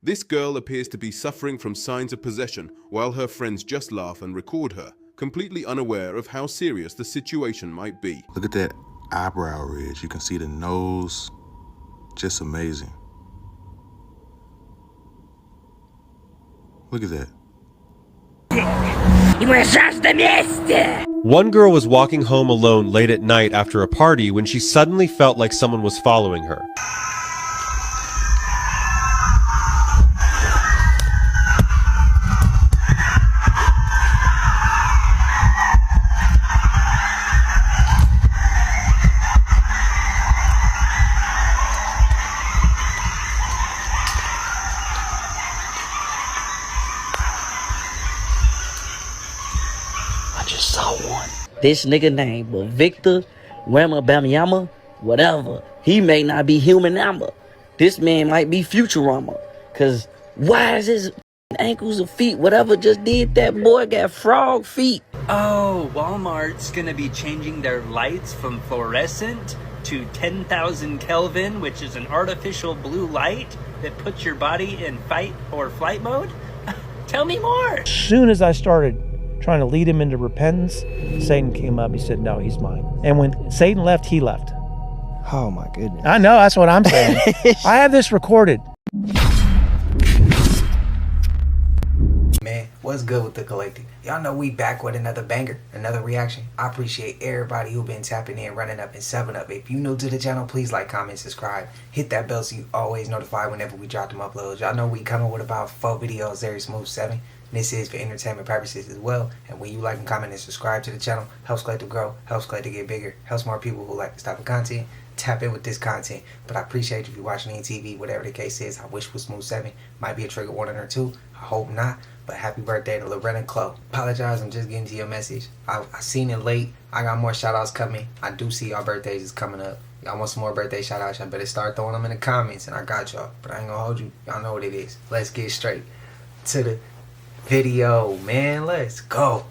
This girl appears to be suffering from signs of possession while her friends just laugh and record her, completely unaware of how serious the situation might be. Look at that eyebrow ridge. You can see the nose. Just amazing. Look at that. One girl was walking home alone late at night after a party when she suddenly felt like someone was following her. This nigga name was Victor Rama Bamyama, whatever. He may not be human number. This man might be Futurama. Cause why is his ankles or feet, whatever just did that boy got frog feet? Oh, Walmart's gonna be changing their lights from fluorescent to 10,000 Kelvin, which is an artificial blue light that puts your body in fight or flight mode? Tell me more. As soon as I started trying to lead him into repentance, Satan came up. He said, no, he's mine. And when Satan left, he left. Oh my goodness. I know, that's what I'm saying. I have this recorded. Man, what's good with the collective? Y'all know we back with another banger, another reaction. I appreciate everybody who been tapping in, running up and 7-up. If you new to the channel, please like, comment, subscribe. Hit that bell so you always notified whenever we drop them uploads. Y'all know we coming with about 4 videos every smooth 7. This is for entertainment purposes as well. And when you like and comment and subscribe to the channel, helps Collective grow, helps Collective get bigger, helps more people who like this type of content tap in with this content. But I appreciate you if you're watching on TV, whatever the case is. I wish with Smooth 7 might be a trigger warning or 2. I hope not. But happy birthday to Loretta and Chloe. Apologize, I'm just getting to your message. I seen it late. I got more shout outs coming. I do see y'all birthdays is coming up. Y'all want some more birthday shout outs? Y'all better start throwing them in the comments and I got y'all. But I ain't gonna hold you. Y'all know what it is. Let's get straight to the video, man. Let's go.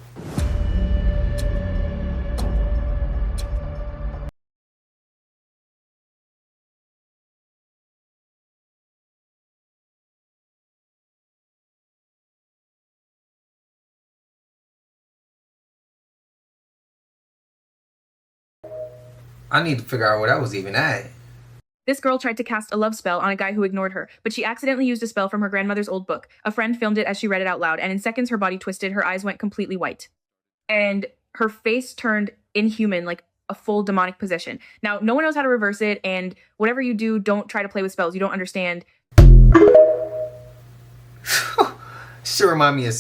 I need to figure out where that was even at. This girl tried to cast a love spell on a guy who ignored her, but she accidentally used a spell from her grandmother's old book. A friend filmed it as she read it out loud, and in seconds her body twisted, her eyes went completely white. And her face turned inhuman, like a full demonic possession. Now, no one knows how to reverse it, and whatever you do, don't try to play with spells. You don't understand. Sure remind me of...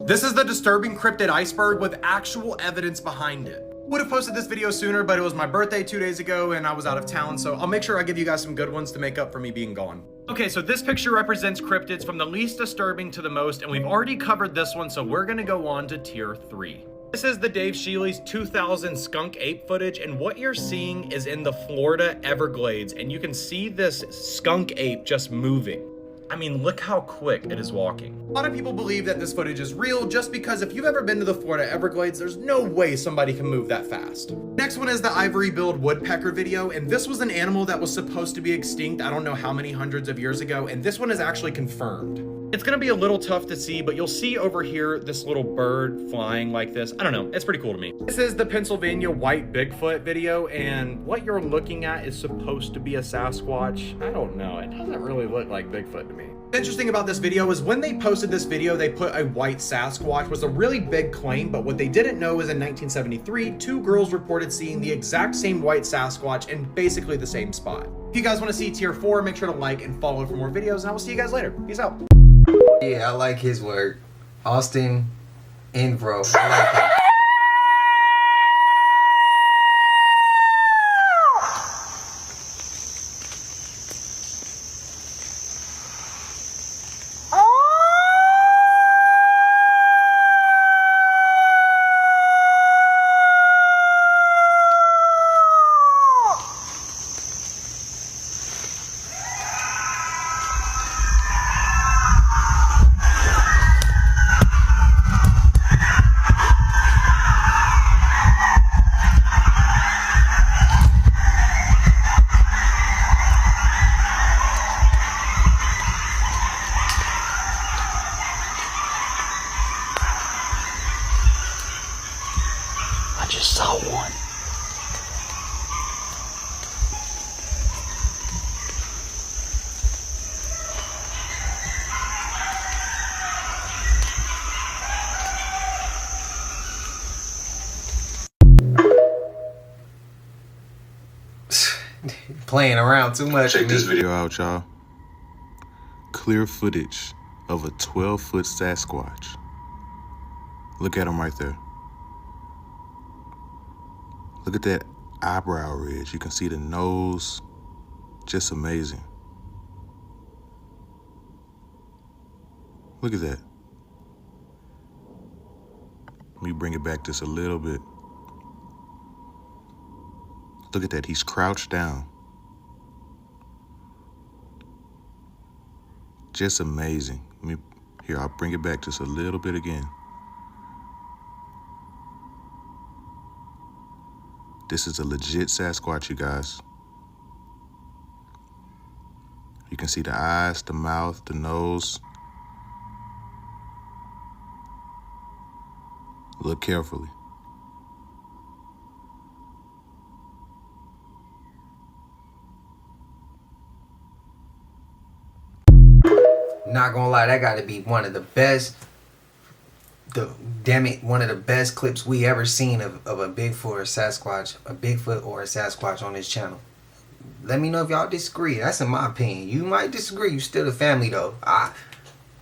This is the disturbing cryptid iceberg with actual evidence behind it. Would have posted this video sooner, but it was my birthday 2 days ago and I was out of town, so I'll make sure I give you guys some good ones to make up for me being gone. Okay, so this picture represents cryptids from the least disturbing to the most, and we've already covered this one, so we're gonna go on to tier 3. This is the Dave Shealy's 2000 skunk ape footage, and what you're seeing is in the Florida Everglades, and you can see this skunk ape just moving. I mean, look how quick it is walking. A lot of people believe that this footage is real just because if you've ever been to the Florida Everglades, there's no way somebody can move that fast. Next one is the ivory-billed woodpecker video, and this was an animal that was supposed to be extinct I don't know how many hundreds of years ago, and this one is actually confirmed. It's gonna be a little tough to see, but you'll see over here this little bird flying like this. I don't know, it's pretty cool to me. This is the Pennsylvania White Bigfoot video, and what you're looking at is supposed to be a Sasquatch. I don't know, it doesn't really look like Bigfoot to me. What's interesting about this video is when they posted this video, they put a white Sasquatch. Was a really big claim, but what they didn't know is in 1973, 2 girls reported seeing the exact same white Sasquatch in basically the same spot. If you guys want to see tier 4, make sure to like and follow for more videos, and I will see you guys later. Peace out. Yeah, I like his work. Austin Invro. I like him. I just saw one. Playing around too much. Check this video out, y'all. Clear footage of a 12-foot Sasquatch. Look at him right there. Look at that eyebrow ridge. You can see the nose. Just amazing. Look at that. Let me bring it back just a little bit. Look at that. He's crouched down. Just amazing. Here, I'll bring it back just a little bit again. This is a legit Sasquatch, you guys. You can see the eyes, the mouth, the nose. Look carefully. Not gonna lie, that gotta be one of the best, one of the best clips we ever seen of a Bigfoot or a Sasquatch on this channel. Let me know if y'all disagree. That's in my opinion. You might disagree. You still the family though.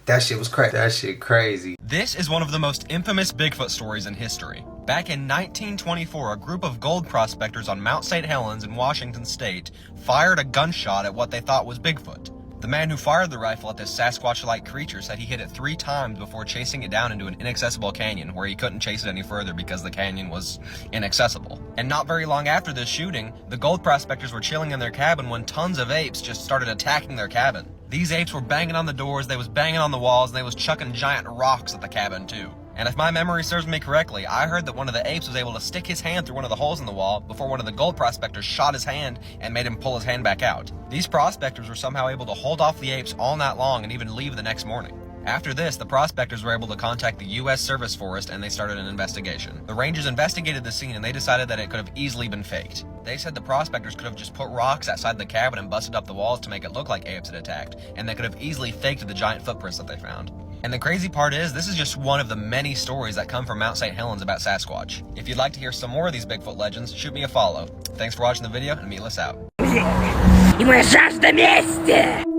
That shit was crazy. That shit crazy. This is one of the most infamous Bigfoot stories in history. Back in 1924, a group of gold prospectors on Mount St. Helens in Washington state fired a gunshot at what they thought was Bigfoot. The man who fired the rifle at this Sasquatch-like creature said he hit it 3 times before chasing it down into an inaccessible canyon where he couldn't chase it any further because the canyon was inaccessible. And not very long after this shooting, the gold prospectors were chilling in their cabin when tons of apes just started attacking their cabin. These apes were banging on the doors, they was banging on the walls, and they was chucking giant rocks at the cabin too. And if my memory serves me correctly, I heard that one of the apes was able to stick his hand through one of the holes in the wall before one of the gold prospectors shot his hand and made him pull his hand back out. These prospectors were somehow able to hold off the apes all night long and even leave the next morning. After this, the prospectors were able to contact the U.S. Service Forest and they started an investigation. The rangers investigated the scene and they decided that it could have easily been faked. They said the prospectors could have just put rocks outside the cabin and busted up the walls to make it look like apes had attacked, and they could have easily faked the giant footprints that they found. And the crazy part is, this is just one of the many stories that come from Mount St. Helens about Sasquatch. If you'd like to hear some more of these Bigfoot legends, shoot me a follow. Thanks for watching the video, and meatless out.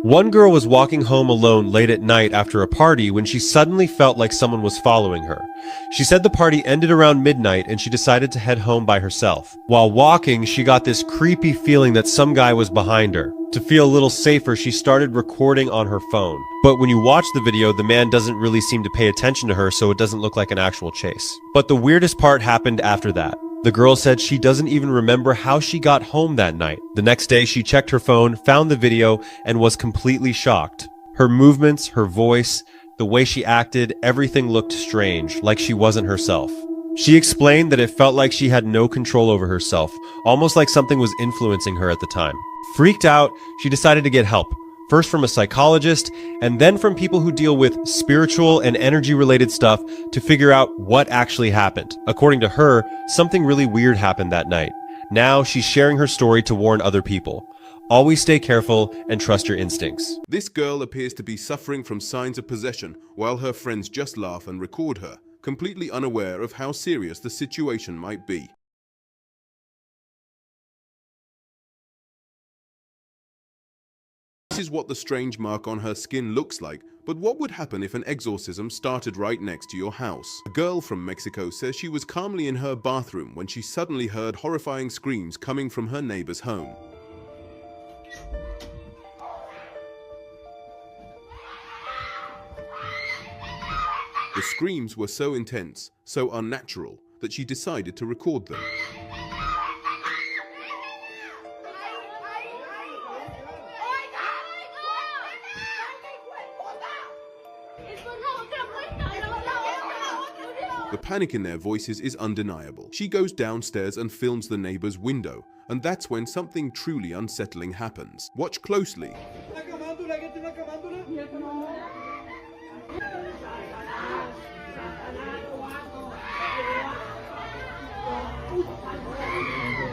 One girl was walking home alone late at night after a party when she suddenly felt like someone was following her. She said the party ended around midnight and she decided to head home by herself. While walking, she got this creepy feeling that some guy was behind her. To feel a little safer, she started recording on her phone. But when you watch the video, the man doesn't really seem to pay attention to her, so it doesn't look like an actual chase. But the weirdest part happened after that. The girl said she doesn't even remember how she got home that night. The next day, she checked her phone, found the video, and was completely shocked. Her movements, her voice, the way she acted, everything looked strange, like she wasn't herself. She explained that it felt like she had no control over herself, almost like something was influencing her at the time. Freaked out, she decided to get help. first from a psychologist, and then from people who deal with spiritual and energy-related stuff to figure out what actually happened. According to her, something really weird happened that night. Now she's sharing her story to warn other people. Always stay careful and trust your instincts. This girl appears to be suffering from signs of possession while her friends just laugh and record her, completely unaware of how serious the situation might be. This is what the strange mark on her skin looks like, but what would happen if an exorcism started right next to your house? A girl from Mexico says she was calmly in her bathroom when she suddenly heard horrifying screams coming from her neighbor's home. The screams were so intense, so unnatural, that she decided to record them. The panic in their voices is undeniable. She goes downstairs and films the neighbor's window, and that's when something truly unsettling happens. Watch closely.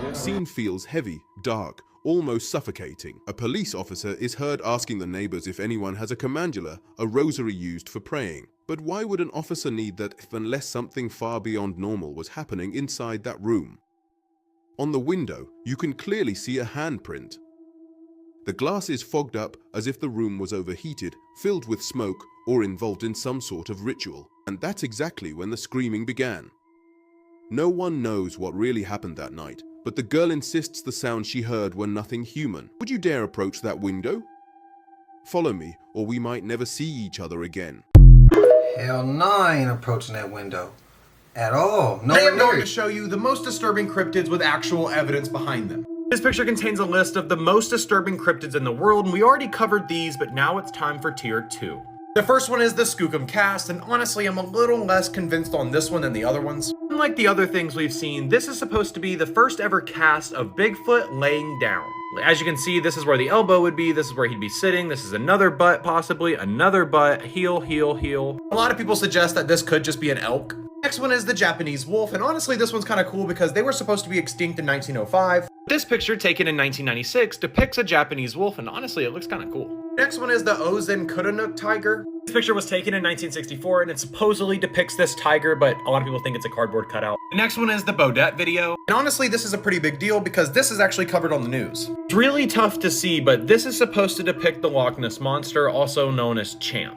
The scene feels heavy, dark, almost suffocating. A police officer is heard asking the neighbors if anyone has a camandula, a rosary used for praying. But why would an officer need that unless something far beyond normal was happening inside that room? On the window, you can clearly see a handprint. The glass is fogged up as if the room was overheated, filled with smoke, or involved in some sort of ritual. And that's exactly when the screaming began. No one knows what really happened that night, but the girl insists the sounds she heard were nothing human. Would you dare approach that window? Follow me, or we might never see each other again. Hell no, I ain't approaching that window. At all. I am going to show you the most disturbing cryptids with actual evidence behind them. This picture contains a list of the most disturbing cryptids in the world, and we already covered these, but now it's time for tier 2. The first one is the Skookum cast, and honestly, I'm a little less convinced on this one than the other ones. Unlike the other things we've seen, this is supposed to be the first ever cast of Bigfoot laying down. As you can see, this is where the elbow would be, this is where he'd be sitting, this is another butt possibly, another butt, heel, heel, heel. A lot of people suggest that this could just be an elk. Next one is the Japanese wolf, and honestly this one's kind of cool because they were supposed to be extinct in 1905. This picture, taken in 1996, depicts a Japanese wolf, and honestly it looks kind of cool. Next one is the Ozen Kudanuk tiger. This picture was taken in 1964, and it supposedly depicts this tiger, but a lot of people think it's a cardboard cutout. The next one is the Bodette video, and honestly this is a pretty big deal because this is actually covered on the news. It's really tough to see, but this is supposed to depict the Loch Ness Monster, also known as Champ.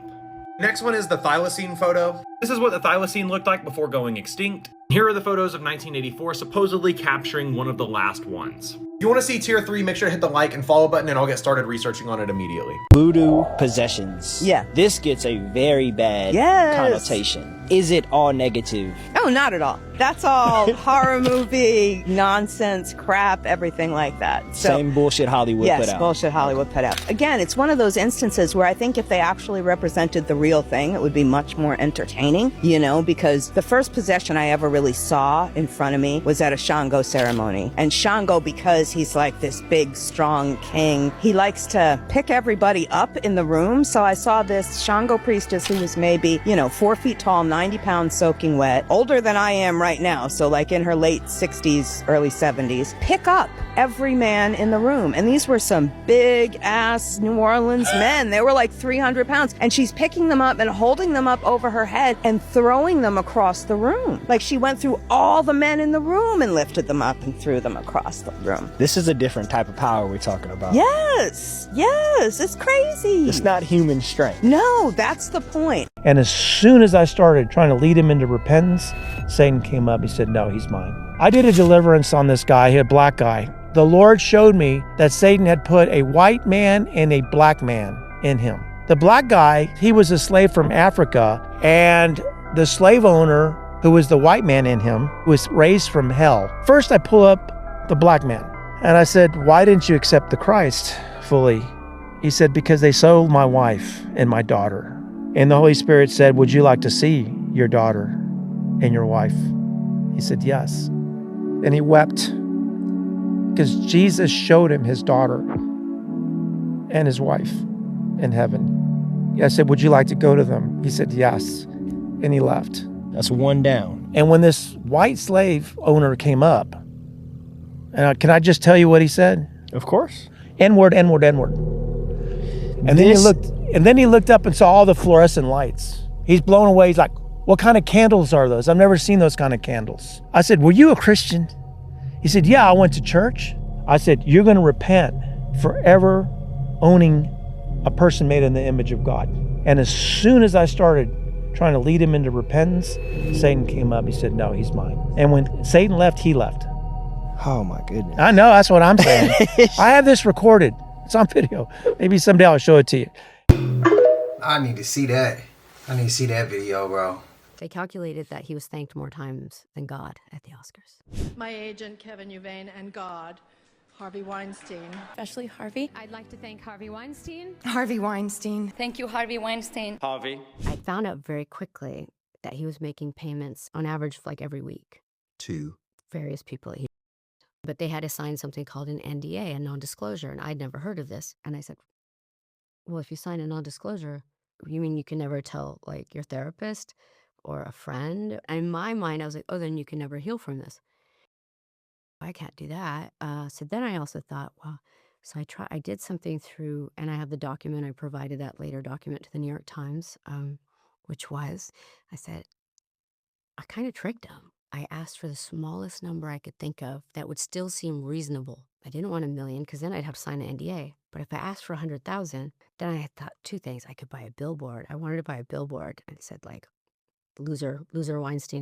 Next one is the thylacine photo. This is what the thylacine looked like before going extinct. Here are the photos of 1984 supposedly capturing one of the last ones. If you want to see tier 3, make sure to hit the like and follow button and I'll get started researching on it immediately. Voodoo possessions. Yeah. This gets a very bad connotation. Is it all negative? Oh, not at all. That's all horror movie, nonsense, crap, everything like that. So, same bullshit Hollywood put out. Yes, bullshit Hollywood put out. Again, it's one of those instances where I think if they actually represented the real thing, it would be much more entertaining, you know, because the first possession I ever really saw in front of me was at a Shango ceremony. And Shango, because he's like this big, strong king, he likes to pick everybody up in the room. So I saw this Shango priestess who was maybe, 4 feet tall, 90 pounds soaking wet, older than I am right now, so like in her late 60s, early 70s, pick up every man in the room. And these were some big ass New Orleans men. They were like 300 pounds. And she's picking them up and holding them up over her head and throwing them across the room. Like she went through all the men in the room and lifted them up and threw them across the room. This is a different type of power we're talking about. Yes, it's crazy. It's not human strength. No, that's the point. And as soon as I started trying to lead him into repentance, Satan came up. He said, no, he's mine. I did a deliverance on this guy, a black guy. The Lord showed me that Satan had put a white man and a black man in him. The black guy, he was a slave from Africa, and the slave owner, who was the white man in him, was raised from hell. First, I pull up the black man, and I said, why didn't you accept the Christ fully? He said, because they sold my wife and my daughter. And the Holy Spirit said, would you like to see your daughter and your wife? He said, yes. And he wept because Jesus showed him his daughter and his wife. in heaven. I said, would you like to go to them? He said, yes. And he left. That's one down. And when this white slave owner came up, can I just tell you what he said? Of course. N-word, N-word, N-word. And then he looked up and saw all the fluorescent lights. He's blown away. He's like, what kind of candles are those? I've never seen those kind of candles. I said, were you a Christian? He said, yeah, I went to church. I said, you're going to repent for ever owning a person made in the image of God. And as soon as I started trying to lead him into repentance, Satan came up. He said, no, he's mine. And when Satan left, he left. Oh my goodness. I know, that's what I'm saying. I have this recorded. It's on video. Maybe someday I'll show it to you. I need to see that. I need to see that video, bro. They calculated that he was thanked more times than God at the Oscars. My agent, Kevin Uvain, and God, Harvey Weinstein. Especially Harvey. I'd like to thank Harvey Weinstein. Harvey Weinstein. Thank you, Harvey Weinstein. Harvey. I found out very quickly that he was making payments on average like every week to various people. But they had to sign something called an NDA, a non-disclosure, and I'd never heard of this. And I said, well, if you sign a non-disclosure, you mean you can never tell like your therapist or a friend? And in my mind, I was like, oh, then you can never heal from this. I can't do that. So then I also thought, well, so I did something through, and I have the document. I provided that later document to the New York Times, which was, I said, I kind of tricked him. I asked for the smallest number I could think of that would still seem reasonable. I didn't want $1 million because then I'd have to sign an NDA. But if I asked for 100,000, then I had thought two things. I could buy a billboard. I wanted to buy a billboard and it said like, loser Weinstein.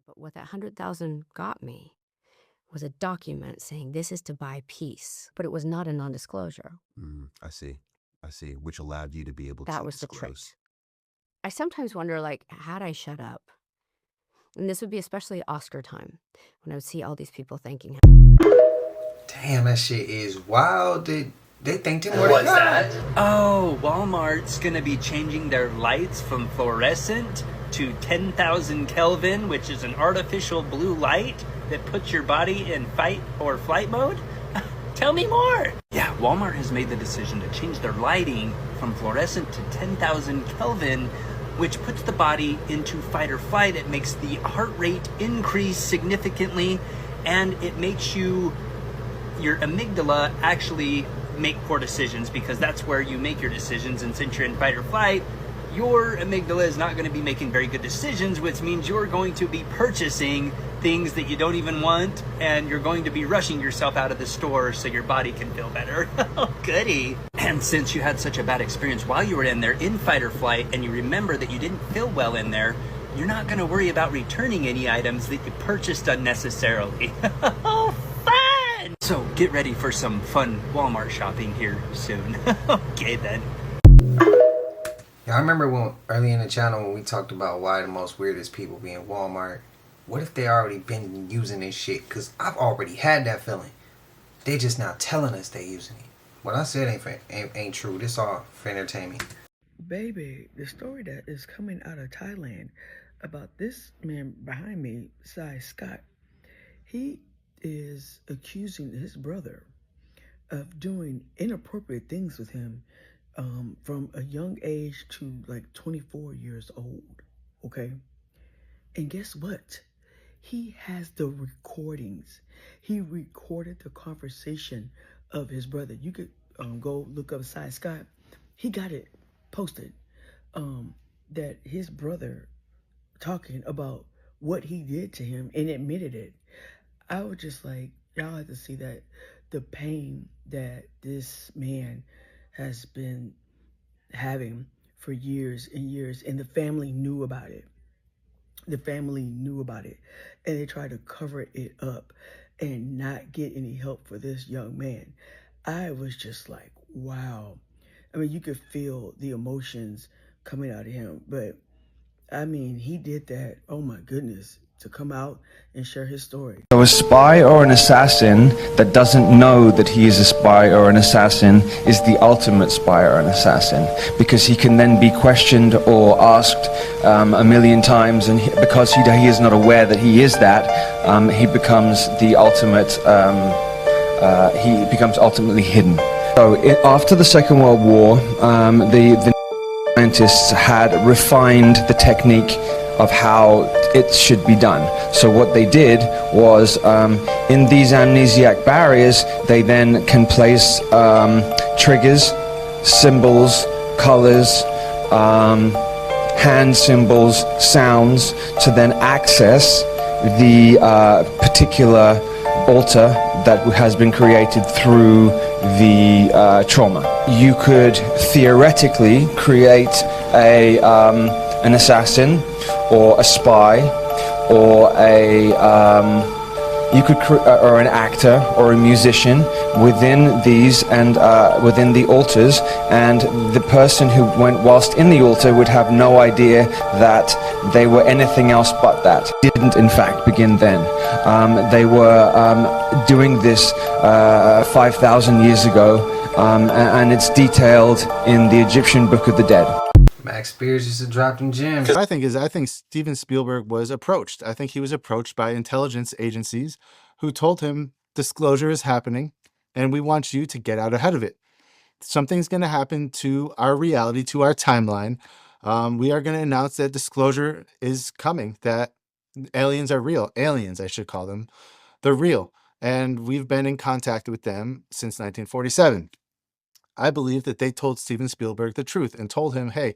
But what that 100,000 got me was a document saying this is to buy peace. But it was not a non-disclosure. I see. Which allowed you to be able to That was the disclose. trick. I sometimes wonder, like, had I shut up? And this would be especially Oscar time, when I would see all these people thanking him. Damn, that shit is wild. They thanked him more What's than that? Oh, Walmart's gonna be changing their lights from fluorescent to 10,000 Kelvin, which is an artificial blue light that puts your body in fight or flight mode? Tell me more. Yeah, Walmart has made the decision to change their lighting from fluorescent to 10,000 Kelvin, which puts the body into fight or flight. It makes the heart rate increase significantly, and it makes your amygdala actually make poor decisions, because that's where you make your decisions. And since you're in fight or flight, your amygdala is not going to be making very good decisions, which means you're going to be purchasing things that you don't even want, and you're going to be rushing yourself out of the store so your body can feel better. Oh, goody. And since you had such a bad experience while you were in there in fight or flight, and you remember that you didn't feel well in there, you're not going to worry about returning any items that you purchased unnecessarily. Oh, fun! So get ready for some fun Walmart shopping here soon. Okay, then. Yeah, I remember when early in the channel when we talked about why the most weirdest people be in Walmart. What if they already been using this shit? Because I've already had that feeling. They just now telling us they using it. What I said ain't true. This all for entertainment. Baby, the story that is coming out of Thailand about this man behind me, Sai Scott, he is accusing his brother of doing inappropriate things with him from a young age to like 24 years old, okay? And guess what? He has the recordings. He recorded the conversation of his brother. You could go look up Sai Scott. He got it posted that his brother talking about what he did to him and admitted it. I was just like, y'all have to see that the pain that this man has been having for years and years, and the family knew about it. The family knew about it, and they tried to cover it up and not get any help for this young man. I was just like, wow. I mean, you could feel the emotions coming out of him, but I mean, he did that, oh my goodness, to come out and share his story. So a spy or an assassin that doesn't know that he is a spy or an assassin is the ultimate spy or an assassin, because he can then be questioned or asked a million times, and because he is not aware that he is that, he becomes the ultimate, he becomes ultimately hidden. So after the Second World War, the scientists had refined the technique of how it should be done. So what they did was, in these amnesiac barriers, they then can place triggers, symbols, colors, hand symbols, sounds, to then access the particular altar that has been created through the trauma. You could theoretically create an assassin or a spy or or an actor or a musician within these and within the altars, and the person who went whilst in the altar would have no idea that they were anything else but that. Didn't in fact begin then. They were doing this 5,000 years ago, and it's detailed in the Egyptian Book of the Dead. Max Spears used to drop them gems. I think Steven Spielberg was approached. I think he was approached by intelligence agencies who told him disclosure is happening and we want you to get out ahead of it. Something's going to happen to our reality, to our timeline. We are going to announce that disclosure is coming, that aliens are real. Aliens, I should call them. They're real. And we've been in contact with them since 1947. I believe that they told Steven Spielberg the truth and told him, hey,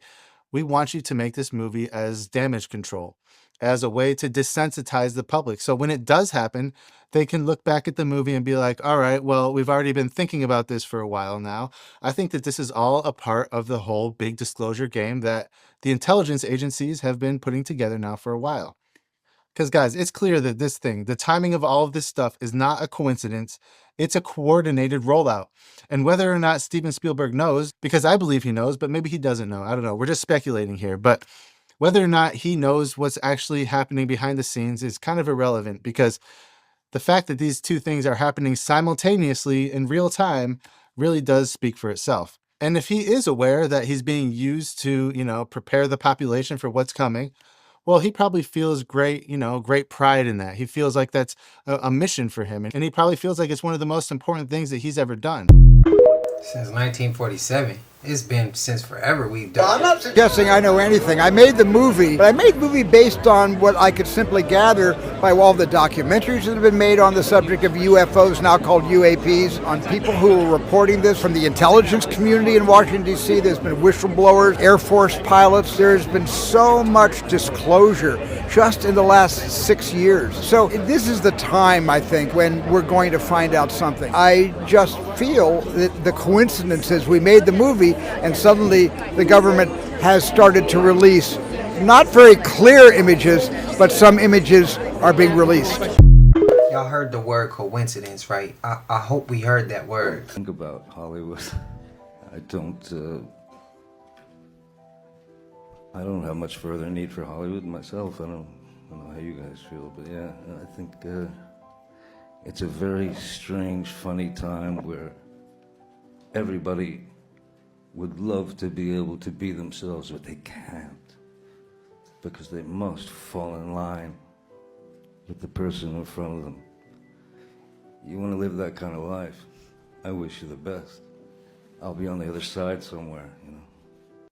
we want you to make this movie as damage control, as a way to desensitize the public. So when it does happen, they can look back at the movie and be like, all right, well, we've already been thinking about this for a while now. I think that this is all a part of the whole big disclosure game that the intelligence agencies have been putting together now for a while. Because, guys, it's clear that this thing, the timing of all of this stuff is not a coincidence. It's a coordinated rollout. And whether or not Steven Spielberg knows, because I believe he knows, but maybe he doesn't know. I don't know. We're just speculating here. But whether or not he knows what's actually happening behind the scenes is kind of irrelevant, because the fact that these two things are happening simultaneously in real time really does speak for itself. And if he is aware that he's being used to, prepare the population for what's coming, well, he probably feels great, great pride in that. He feels like that's a mission for him. And he probably feels like it's one of the most important things that he's ever done. Since 1947. It's been since forever we've done. Well, I'm not suggesting I know anything. I made the movie, but I made the movie based on what I could simply gather by all the documentaries that have been made on the subject of UFOs, now called UAPs, on people who are reporting this from the intelligence community in Washington, D.C. There's been whistleblowers, Air Force pilots. There's been so much disclosure just in the last 6 years. So this is the time, I think, when we're going to find out something. I just feel that the coincidences, we made the movie, and suddenly the government has started to release not very clear images, but some images are being released. Y'all heard the word coincidence, right? I hope we heard that word. Think about Hollywood. I don't have much further need for Hollywood myself. I don't know how you guys feel, but yeah, I think it's a very strange, funny time where everybody would love to be able to be themselves, but they can't, because they must fall in line with the person in front of them. You want to live that kind of life, I wish you the best. I'll be on the other side somewhere,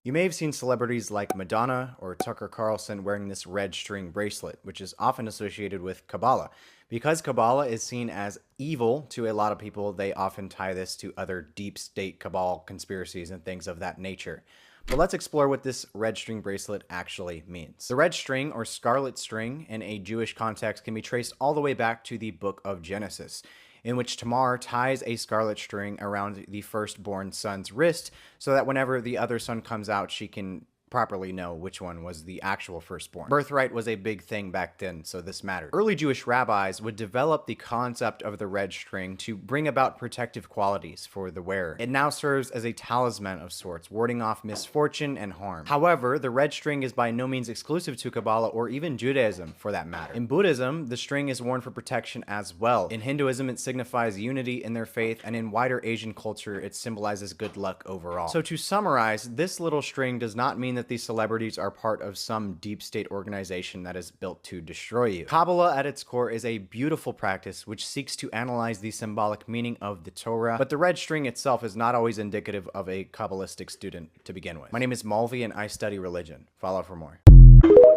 You may have seen celebrities like Madonna or Tucker Carlson wearing this red string bracelet, which is often associated with Kabbalah. Because Kabbalah is seen as evil to a lot of people, they often tie this to other deep state cabal conspiracies and things of that nature. But let's explore what this red string bracelet actually means. The red string, or scarlet string, in a Jewish context can be traced all the way back to the book of Genesis, in which Tamar ties a scarlet string around the firstborn son's wrist so that whenever the other son comes out, she can properly know which one was the actual firstborn. Birthright was a big thing back then, so this mattered. Early Jewish rabbis would develop the concept of the red string to bring about protective qualities for the wearer. It now serves as a talisman of sorts, warding off misfortune and harm. However, the red string is by no means exclusive to Kabbalah or even Judaism, for that matter. In Buddhism, the string is worn for protection as well. In Hinduism, it signifies unity in their faith, and in wider Asian culture, it symbolizes good luck overall. So to summarize, this little string does not mean that these celebrities are part of some deep state organization that is built to destroy you. Kabbalah at its core is a beautiful practice which seeks to analyze the symbolic meaning of the Torah, but the red string itself is not always indicative of a Kabbalistic student to begin with. My name is Malvi and I study religion. Follow for more.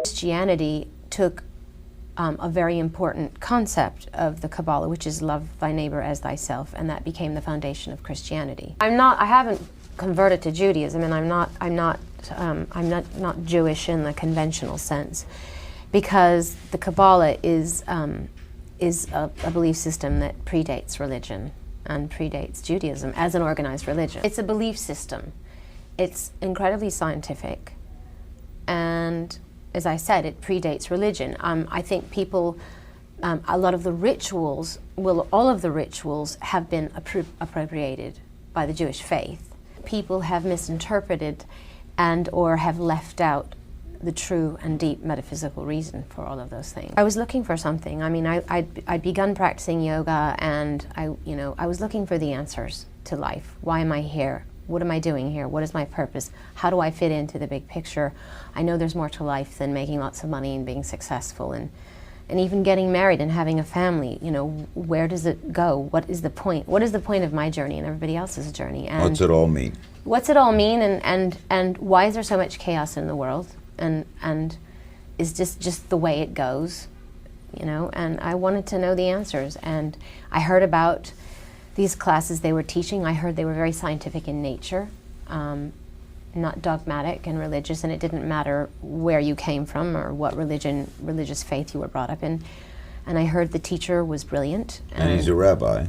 Christianity took a very important concept of the Kabbalah, which is love thy neighbor as thyself, and that became the foundation of Christianity. I haven't converted to Judaism, and I'm not Jewish in the conventional sense, because the Kabbalah is a belief system that predates religion and predates Judaism as an organized religion. It's a belief system. It's incredibly scientific, and as I said, it predates religion. I think people, a lot of the rituals, all of the rituals have been appropriated by the Jewish faith. People have misinterpreted and or have left out the true and deep metaphysical reason for all of those things. I was looking for something. I mean, I'd begun practicing yoga, and I was looking for the answers to life. Why am I here? What am I doing here? What is my purpose? How do I fit into the big picture? I know there's more to life than making lots of money and being successful and even getting married and having a family. You know, where does it go? What is the point? What is the point of my journey and everybody else's journey? And what's it all mean? What's it all mean, and why is there so much chaos in the world? And is just the way it goes, you know? And I wanted to know the answers, and I heard about these classes they were teaching. I heard they were very scientific in nature, not dogmatic and religious, and it didn't matter where you came from or what religious faith you were brought up in. And I heard the teacher was brilliant. And he's a rabbi.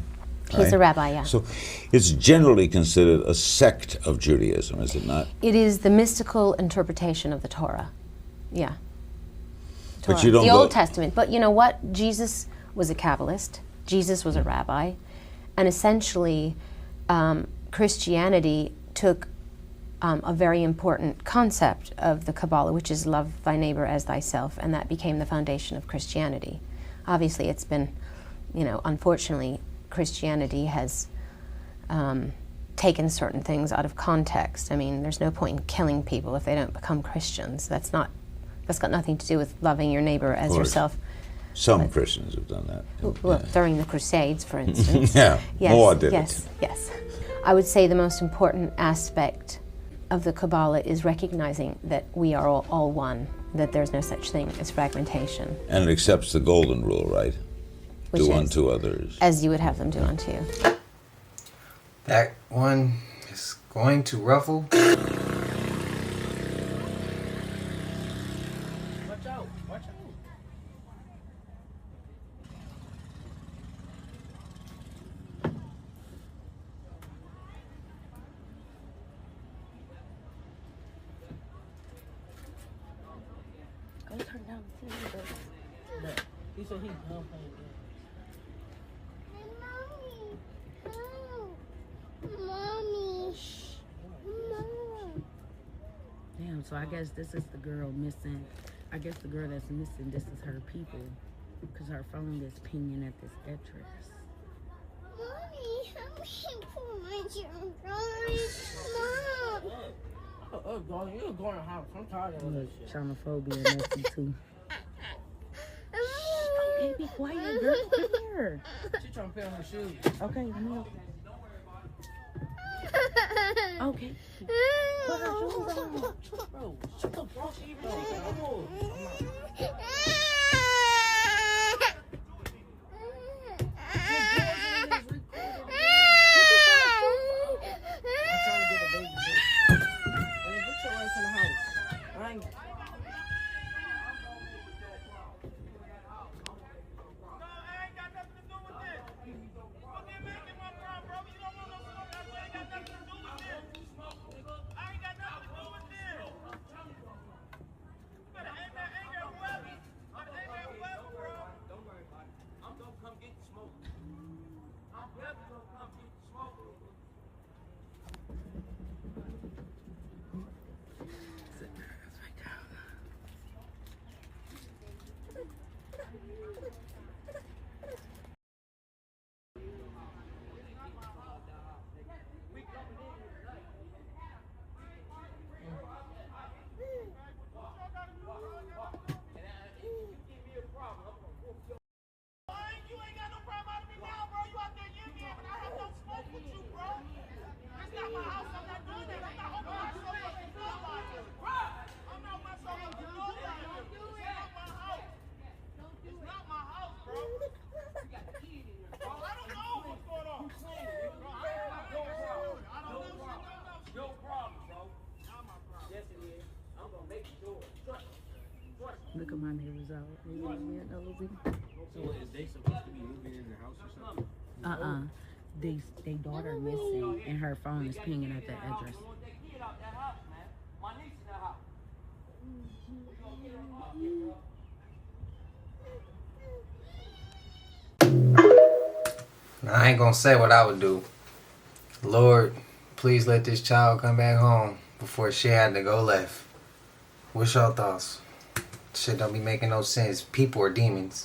He's a rabbi, yeah. So it's generally considered a sect of Judaism, is it not? It is the mystical interpretation of the Torah, yeah. But you don't the Old Testament. But you know what? Jesus was a Kabbalist. Jesus was a rabbi. And essentially, Christianity took a very important concept of the Kabbalah, which is love thy neighbor as thyself, and that became the foundation of Christianity. Obviously, it's been, unfortunately, Christianity has taken certain things out of context. I mean, there's no point in killing people if they don't become Christians. That's got nothing to do with loving your neighbor as yourself. Some Christians have done that. Well, during the Crusades, for instance. Yeah, yes, more did yes, it. Yes. I would say the most important aspect of the Kabbalah is recognizing that we are all one, that there's no such thing as fragmentation. And it accepts the golden rule, right? Which do is, unto others as you would have them do unto you. That one is going to ruffle. Go turn down the TV, but he said he's done playing games. Mommy. Damn, so I guess this is the girl missing. I guess the girl that's missing, this is her people. Because her phone is pinging at this address. Mommy, help me pull my children. Mom. You're going to house. I'm tired of this shit. Chromophobia messy too. Okay, be quiet, girl. Come here. She's trying to put on her shoes. Okay, let me help you. Okay. Put her shoes on. Bro, shut the fuck up. come on here was out. So is they supposed to be moving in the house or something? They daughter missing and her phone is pinging at that address. Now, I ain't gonna say what I would do. Lord, please let this child come back home before she had to go left. What's your thoughts? Shit don't be making no sense. People are demons.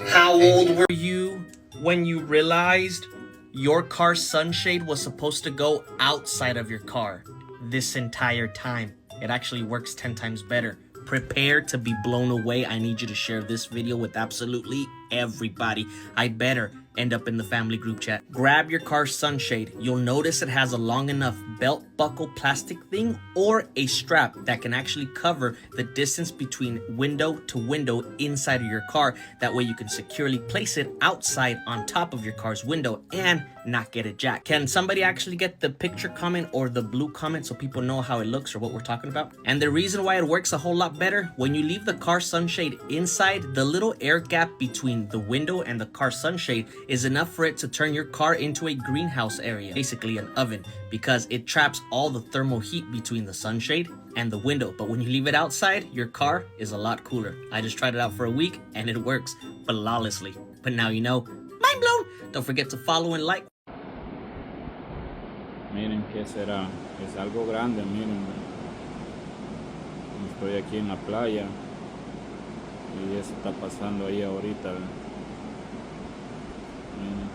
How old were you when you realized your car's sunshade was supposed to go outside of your car this entire time? It actually works 10 times better. Prepare to be blown away. I need you to share this video with absolutely everybody. I better end up in the family group chat. Grab your car's sunshade. You'll notice it has a long enough belt buckle plastic thing or a strap that can actually cover the distance between window to window inside of your car. That way you can securely place it outside on top of your car's window and not get it jacked. Can somebody actually get the picture comment or the blue comment so people know how it looks or what we're talking about? And the reason why it works a whole lot better, when you leave the car sunshade inside, the little air gap between the window and the car sunshade is enough for it to turn your car into a greenhouse area, basically an oven, because it traps all the thermal heat between the sunshade and the window. But when you leave it outside, your car is a lot cooler. I just tried it out for a week and it works flawlessly. But now you know. Mind blown! Don't forget to follow and like. Miren, ¿qué será? Es algo grande, miren. Estoy aquí en la playa y eso está pasando ahí ahorita. Miren.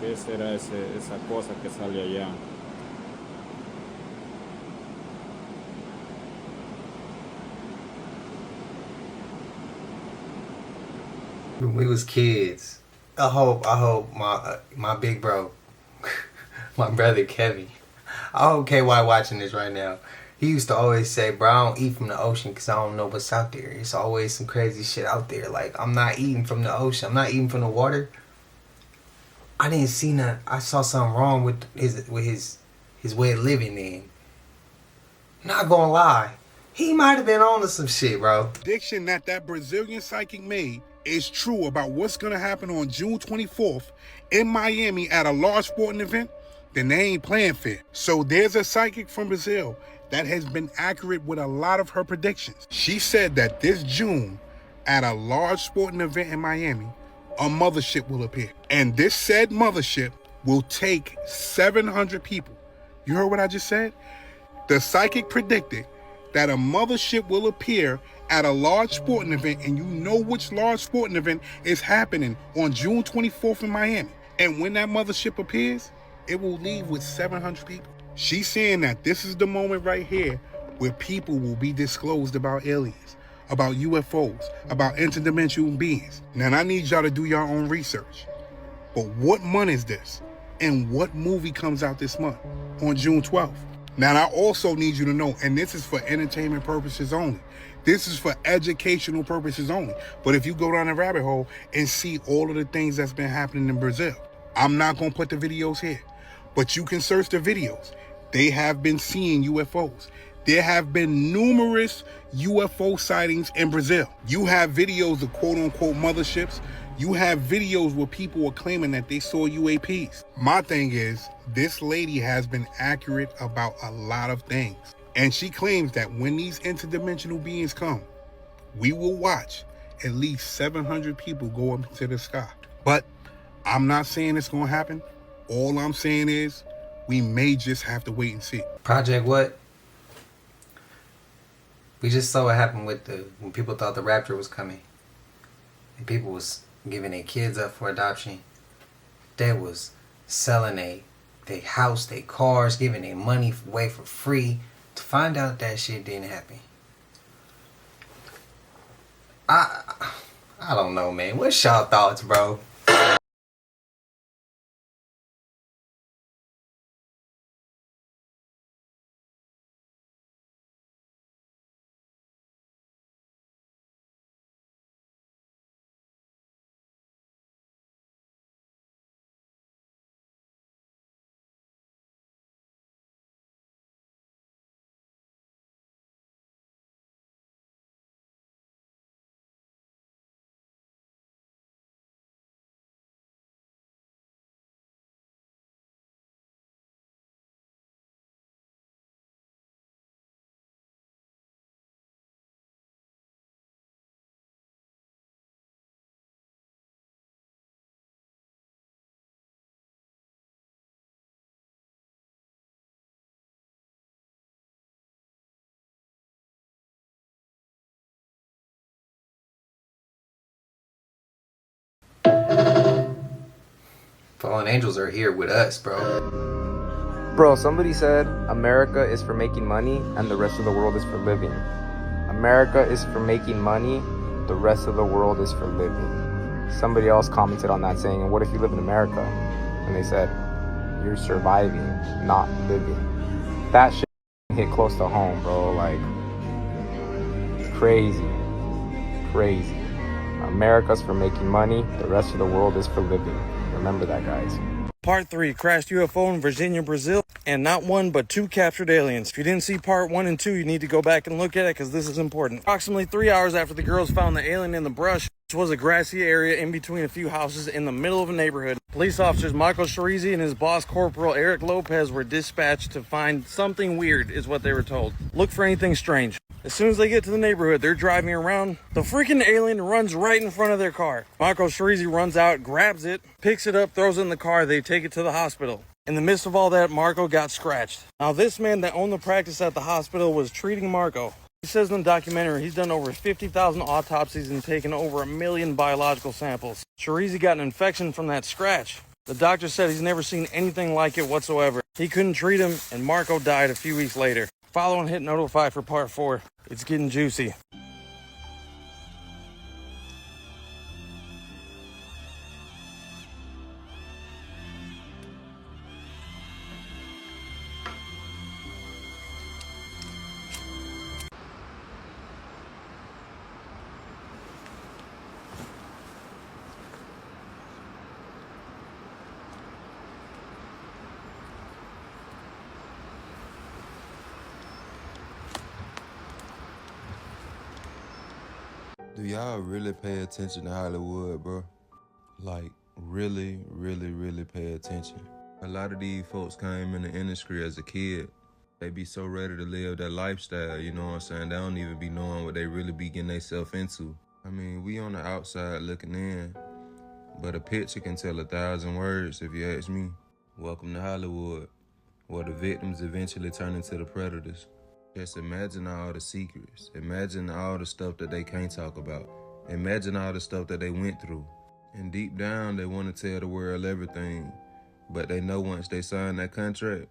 ¿Qué será esa cosa que sale allá? When we was kids, I hope my big bro, my brother Kevin, I hope KY watching this right now. He used to always say, bro, I don't eat from the ocean because I don't know what's out there. It's always some crazy shit out there. Like, I'm not eating from the ocean. I'm not eating from the water. I didn't see nothing. I saw something wrong with his way of living then. Not gonna lie. He might have been on to some shit, bro. Prediction that Brazilian psychic made is true about what's going to happen on June 24th in Miami at a large sporting event, then they ain't playing fair. So there's a psychic from Brazil that has been accurate with a lot of her predictions. She said that this June, at a large sporting event in Miami, a mothership will appear. And this said mothership will take 700 people. You heard what I just said? The psychic predicted that a mothership will appear at a large sporting event, and you know which large sporting event is happening on June 24th in Miami. And when that mothership appears, it will leave with 700 people. She's saying that this is the moment right here where people will be disclosed about aliens, about UFOs, about interdimensional beings. Now, I need y'all to do your own research. But what month is this? And what movie comes out this month on June 12th? Now, I also need you to know, and this is for entertainment purposes only. This is for educational purposes only. But if you go down the rabbit hole and see all of the things that's been happening in Brazil, I'm not going to put the videos here, but you can search the videos. They have been seeing UFOs. There have been numerous UFO sightings in Brazil. You have videos of quote-unquote motherships. You have videos where people are claiming that they saw UAPs. My thing is, this lady has been accurate about a lot of things. And she claims that when these interdimensional beings come, we will watch at least 700 people go up into the sky. But I'm not saying it's going to happen. All I'm saying is we may just have to wait and see. Project what? We just saw what happened with when people thought the rapture was coming. And people was giving their kids up for adoption. They was selling their house, their cars, giving their money away for free to find out that shit didn't happen. I don't know, man. What's y'all thoughts, bro? Fallen angels are here with us, bro. Bro, somebody said America is for making money and the rest of the world is for living. America is for making money, the rest of the world is for living. Somebody else commented on that saying, and what if you live in America? And they said, you're surviving, not living. That shit hit close to home, bro. Like, crazy. Crazy. America's for making money, the rest of the world is for living. Remember that, guys. Part 3, crashed UFO in Virginia, Brazil, and not one but 2 captured aliens. If you didn't see part 1 and 2, you need to go back and look at it because this is important. Approximately 3 hours after the girls found the alien in the brush, which was a grassy area in between a few houses in the middle of a neighborhood, police officers Michael Sharizi and his boss Corporal Eric Lopez were dispatched to find something weird, is what they were told. Look for anything strange. As soon as they get to the neighborhood, they're driving around. The freaking alien runs right in front of their car. Michael Sharizi runs out, grabs it, picks it up, throws it in the car. They take it to the hospital. In the midst of all that, Marco got scratched. Now, this man that owned the practice at the hospital was treating Marco. He says in the documentary he's done over 50,000 autopsies and taken over 1 million biological samples. Sharizi got an infection from that scratch. The doctor said he's never seen anything like it whatsoever. He couldn't treat him, and Marco died a few weeks later. Follow and hit notify for part 4. It's getting juicy. Do y'all really pay attention to Hollywood, bro? Like, really, really, really pay attention. A lot of these folks came in the industry as a kid. They be so ready to live that lifestyle, you know what I'm saying? They don't even be knowing what they really be getting themselves into. I mean, we on the outside looking in, but a picture can tell 1,000 words if you ask me. Welcome to Hollywood, where the victims eventually turn into the predators. Just imagine all the secrets. Imagine all the stuff that they can't talk about. Imagine all the stuff that they went through. And deep down, they want to tell the world everything. But they know once they sign that contract,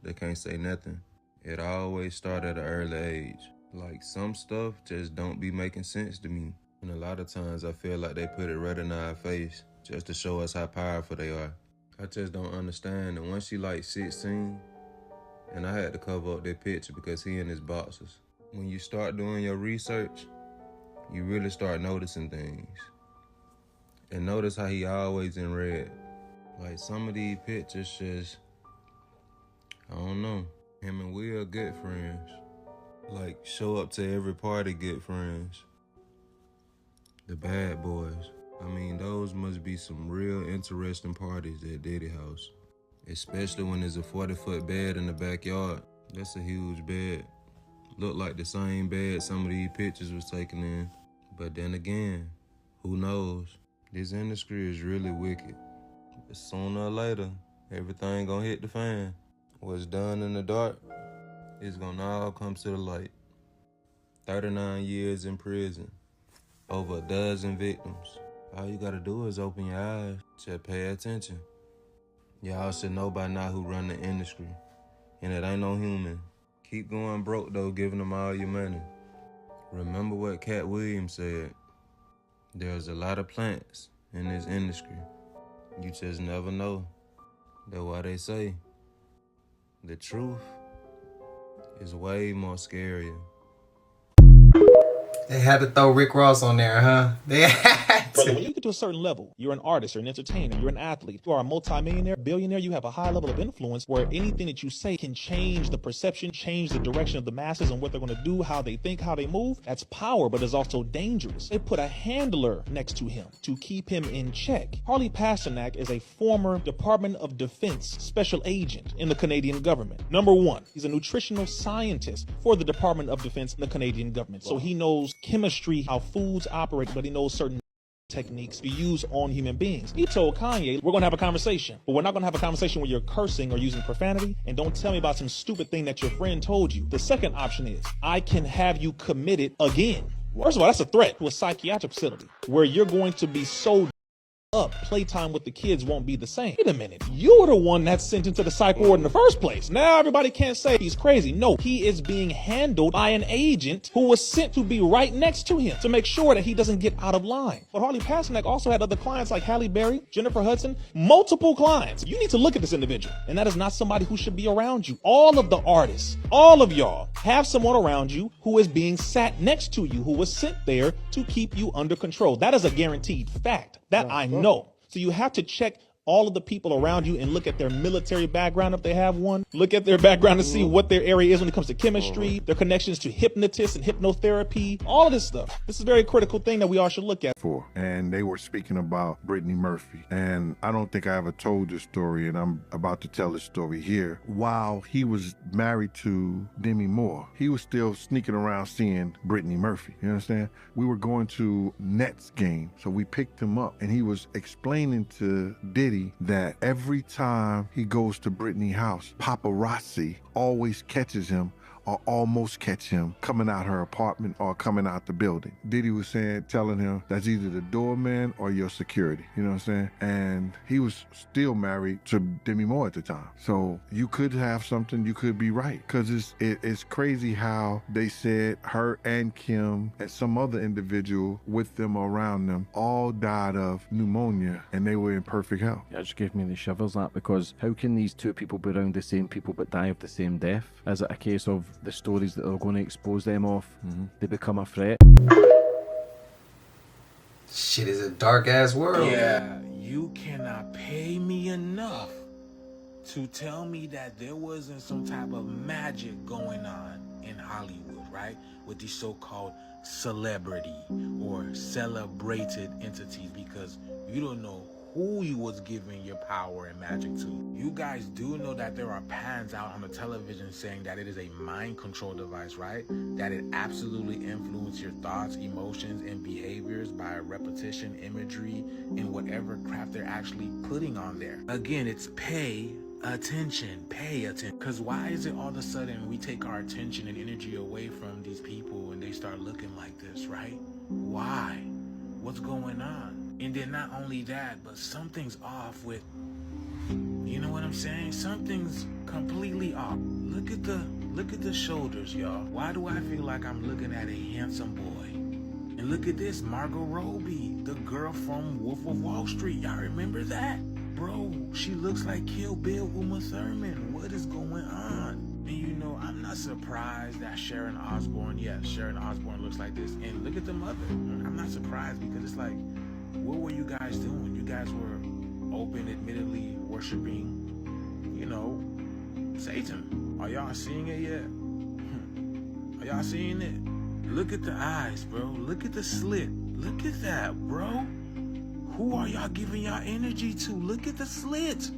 they can't say nothing. It always starts at an early age. Like, some stuff just don't be making sense to me. And a lot of times I feel like they put it right in our face just to show us how powerful they are. I just don't understand that once she like 16, and I had to cover up that picture because he in his boxers. When you start doing your research, you really start noticing things. And notice how he always in red. Like, some of these pictures just, I don't know. Him and Will are good friends. Like, show up to every party good friends. The bad boys. I mean, those must be some real interesting parties at Diddy House. Especially when there's a 40-foot bed in the backyard. That's a huge bed. Look like the same bed some of these pictures was taken in. But then again, who knows? This industry is really wicked. But sooner or later, everything gonna hit the fan. What's done in the dark is gonna all come to the light. 39 years in prison. Over a dozen victims. All you gotta do is open your eyes. Just pay attention. Y'all should know by now who run the industry. And it ain't no human. Keep going broke though, giving them all your money. Remember what Cat Williams said. There's a lot of plants in this industry. You just never know. That's why they say the truth is way more scarier. They had to throw Rick Ross on there, huh? They had Brother, when you get to a certain level, you're an artist, you're an entertainer, you're an athlete, you are a multimillionaire, billionaire, you have a high level of influence where anything that you say can change the perception, change the direction of the masses and what they're going to do, how they think, how they move. That's power, but it's also dangerous. They put a handler next to him to keep him in check. Harley Pasternak is a former Department of Defense special agent in the Canadian government. Number one, he's a nutritional scientist for the Department of Defense in the Canadian government. So he knows chemistry, how foods operate, but he knows certain techniques to use on human beings. He told Kanye, we're going to have a conversation, but we're not going to have a conversation where you're cursing or using profanity, and don't tell me about some stupid thing that your friend told you. The second option is, I can have you committed again. First of all, that's a threat to a psychiatric facility where you're going to be so up, playtime with the kids won't be the same. Wait a minute, you were the one that's sent into the psych ward in the first place. Now everybody can't say he's crazy. No, he is being handled by an agent who was sent to be right next to him to make sure that he doesn't get out of line. But Harley Pasternak also had other clients like Halle Berry, Jennifer Hudson, multiple clients. You need to look at this individual, and that is not somebody who should be around you. All of the artists, all of y'all have someone around you who is being sat next to you, who was sent there to keep you under control. That is a guaranteed fact. That I know. So you have to check all of the people around you and look at their military background if they have one. Look at their background to see what their area is when it comes to chemistry, their connections to hypnotists and hypnotherapy, all of this stuff. This is a very critical thing that we all should look at. And they were speaking about Brittany Murphy. And I don't think I ever told this story, and I'm about to tell this story here. While he was married to Demi Moore, he was still sneaking around seeing Brittany Murphy. You understand? We were going to Nets game, so we picked him up, and he was explaining to Diddy that every time he goes to Brittany's house, paparazzi always catches him or almost catch him coming out her apartment or coming out the building. Diddy was telling him that's either the doorman or your security, you know what I'm saying? And he was still married to Demi Moore at the time. So you could have something, you could be right. Cause it's crazy how they said her and Kim and some other individual with them or around them all died of pneumonia and they were in perfect health. That just gave me the shivers, that, because how can these two people be around the same people but die of the same death? Is it a case of the stories that are going to expose them of, they become a threat? Shit is a dark ass world. Yeah, you cannot pay me enough to tell me that there wasn't some type of magic going on in Hollywood, right? With these so-called celebrity or celebrated entities, because you don't know who you was giving your power and magic to. You guys do know that there are pans out on the television saying that it is a mind control device, right? That it absolutely influences your thoughts, emotions, and behaviors by repetition, imagery, and whatever crap they're actually putting on there. Again, it's pay attention. Because why is it all of a sudden we take our attention and energy away from these people and they start looking like this, right? Why? What's going on? And then not only that, but something's off with, you know what I'm saying? Something's completely off. Look at the shoulders, y'all. Why do I feel like I'm looking at a handsome boy? And look at this, Margot Robbie, the girl from Wolf of Wall Street. Y'all remember that? Bro, she looks like Kill Bill Uma Thurman. What is going on? And you know, I'm not surprised that Sharon Osbourne looks like this. And look at the mother. I'm not surprised, because it's like, what were you guys doing? You guys were open, admittedly worshiping, you know, Satan. Are y'all seeing it yet? Are y'all seeing it? Look at the eyes, bro. Look at the slit. Look at that, bro. Who are y'all giving y'all energy to? Look at the slit.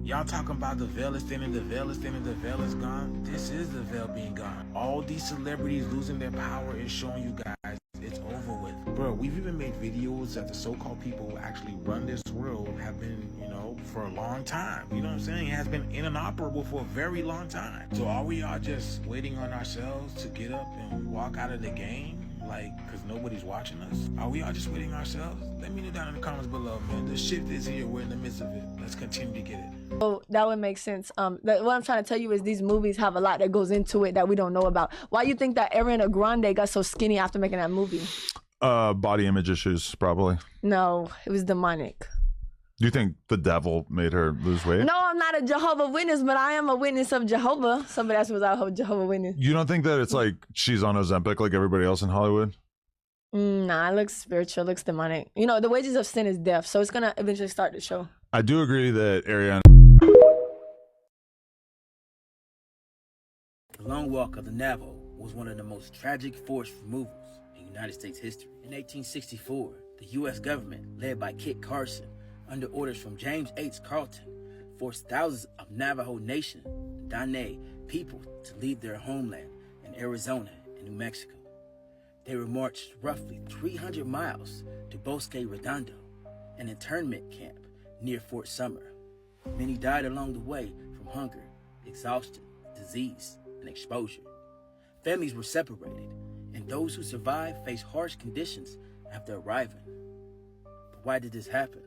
Y'all talking about the veil is thinning, the veil is thinning, the veil is gone. This is the veil being gone. All these celebrities losing their power is showing you guys it's over with. Bro, we've even made videos that the so-called people who actually run this world have been, you know, for a long time. You know what I'm saying? It has been inoperable for a very long time. So are we all just waiting on ourselves to get up and walk out of the game? Like, because nobody's watching us? Are we all just waiting ourselves? Let me know down in the comments below, man. The shift is here. We're in the midst of it. Let's continue to get it. Oh, that would make sense. What I'm trying to tell you is these movies have a lot that goes into it that we don't know about. Why you think that Ariana Grande got so skinny after making that movie? Body image issues, probably. No, it was demonic. Do you think the devil made her lose weight? No, I'm not a Jehovah Witness, but I am a witness of Jehovah. Somebody else was out Jehovah Witness. You don't think that it's like she's on Ozempic like everybody else in Hollywood? Nah, it looks spiritual, it looks demonic. You know, the wages of sin is death, so it's going to eventually start to show. I do agree that Ariana... The Long Walk of the Navajo was one of the most tragic forced removals in United States history. In 1864, the U.S. government, led by Kit Carson, under orders from James H. Carleton, forced thousands of Navajo Nation, Dene people to leave their homeland in Arizona and New Mexico. They were marched roughly 300 miles to Bosque Redondo, an internment camp near Fort Sumner. Many died along the way from hunger, exhaustion, disease, and exposure. Families were separated, and those who survived faced harsh conditions after arriving. But why did this happen?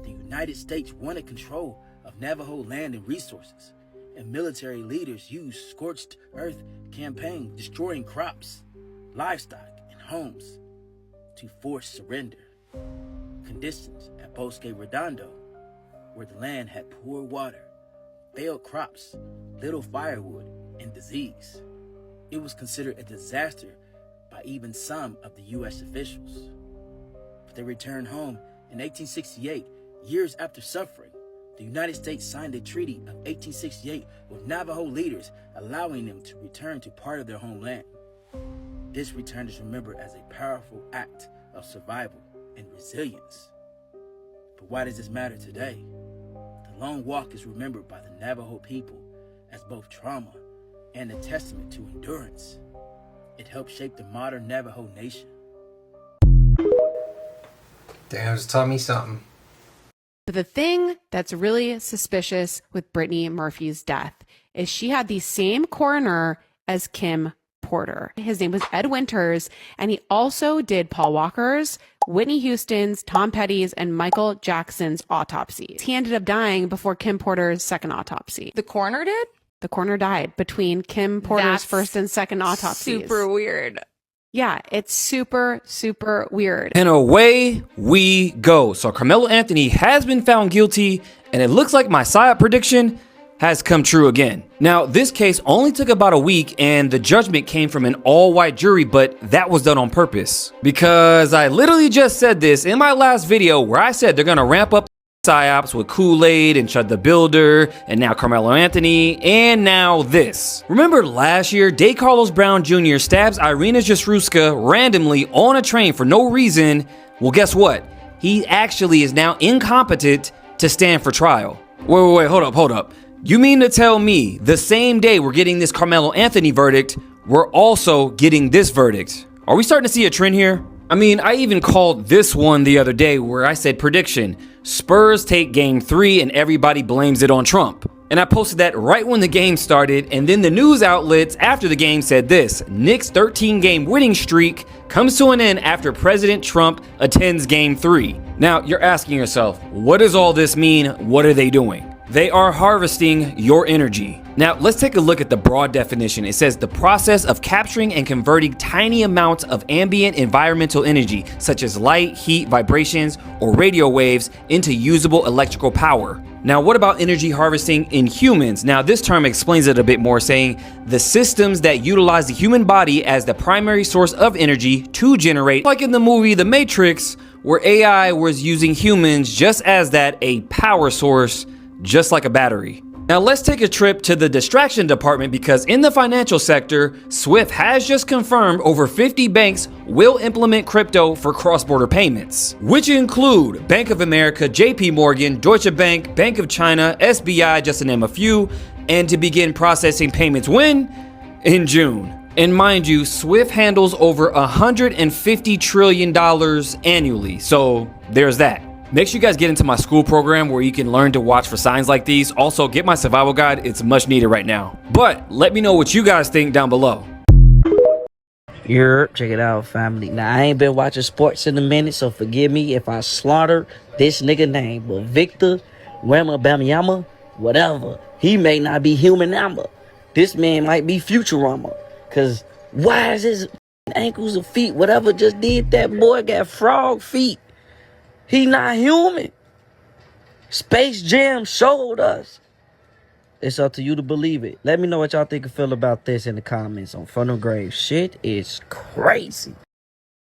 the United States wanted control of Navajo land and resources, and military leaders used scorched earth campaign, destroying crops, livestock, and homes to force surrender. Conditions at Bosque Redondo, where the land had poor water, failed crops, little firewood, and disease. It was considered a disaster by even some of the U.S. officials. But they returned home in 1868, years after suffering. The United States signed a treaty of 1868 with Navajo leaders, allowing them to return to part of their homeland. This return is remembered as a powerful act of survival and resilience. But why does this matter today? The Long Walk is remembered by the Navajo people as both trauma and a testament to endurance. It helped shape the modern Navajo nation. Damn, just tell me something. But the thing that's really suspicious with Brittany Murphy's death is she had the same coroner as Kim Porter. His name was Ed Winters, and he also did Paul Walker's, Whitney Houston's, Tom Petty's, and Michael Jackson's autopsies. He ended up dying before Kim Porter's second autopsy. The coroner did? The coroner died between Kim Porter's That's first and second autopsies. Super weird. Yeah, it's super, super weird. And away we go. So Carmelo Anthony has been found guilty, and it looks like my psyop prediction has come true again. Now, this case only took about a week, and the judgment came from an all-white jury, but that was done on purpose. Because I literally just said this in my last video where I said they're gonna ramp up psyops with Kool-Aid and Chud the Builder, and now Carmelo Anthony, and now this. Remember last year, Day Carlos Brown Jr. stabs Irina Jasruska randomly on a train for no reason? Well, guess what? He actually is now incompetent to stand for trial. Wait, hold up. You mean to tell me the same day we're getting this Carmelo Anthony verdict, we're also getting this verdict? Are we starting to see a trend here? I mean, I even called this one the other day where I said prediction, Spurs take game 3 and everybody blames it on Trump. And I posted that right when the game started, and then the news outlets after the game said this: Knicks' 13-game winning streak comes to an end after President Trump attends game 3. Now, you're asking yourself, what does all this mean? What are they doing? They are harvesting your energy. Now, let's take a look at the broad definition. It says the process of capturing and converting tiny amounts of ambient environmental energy, such as light, heat, vibrations, or radio waves, into usable electrical power. Now, what about energy harvesting in humans? Now, this term explains it a bit more, saying the systems that utilize the human body as the primary source of energy to generate, like in the movie The Matrix, where AI was using humans just as a power source, just like a battery. Now let's take a trip to the distraction department, because in the financial sector, SWIFT has just confirmed over 50 banks will implement crypto for cross-border payments, which include Bank of America, JP Morgan, Deutsche Bank, Bank of China, SBI, just to name a few, and to begin processing payments when? In June. And mind you, SWIFT handles over $150 trillion annually, so there's that. Make sure you guys get into my school program where you can learn to watch for signs like these. Also, get my survival guide. It's much needed right now. But let me know what you guys think down below. Check it out, family. Now, I ain't been watching sports in a minute, so forgive me if I slaughter this nigga name. But Victor Wembanyama, whatever, he may not be human number. This man might be Futurama. Because why is his ankles or feet, whatever just did that boy got frog feet? He not human. Space Jam showed us. It's up to you to believe it. Let me know what y'all think and feel about this in the comments on Funnel Grave. Shit is crazy.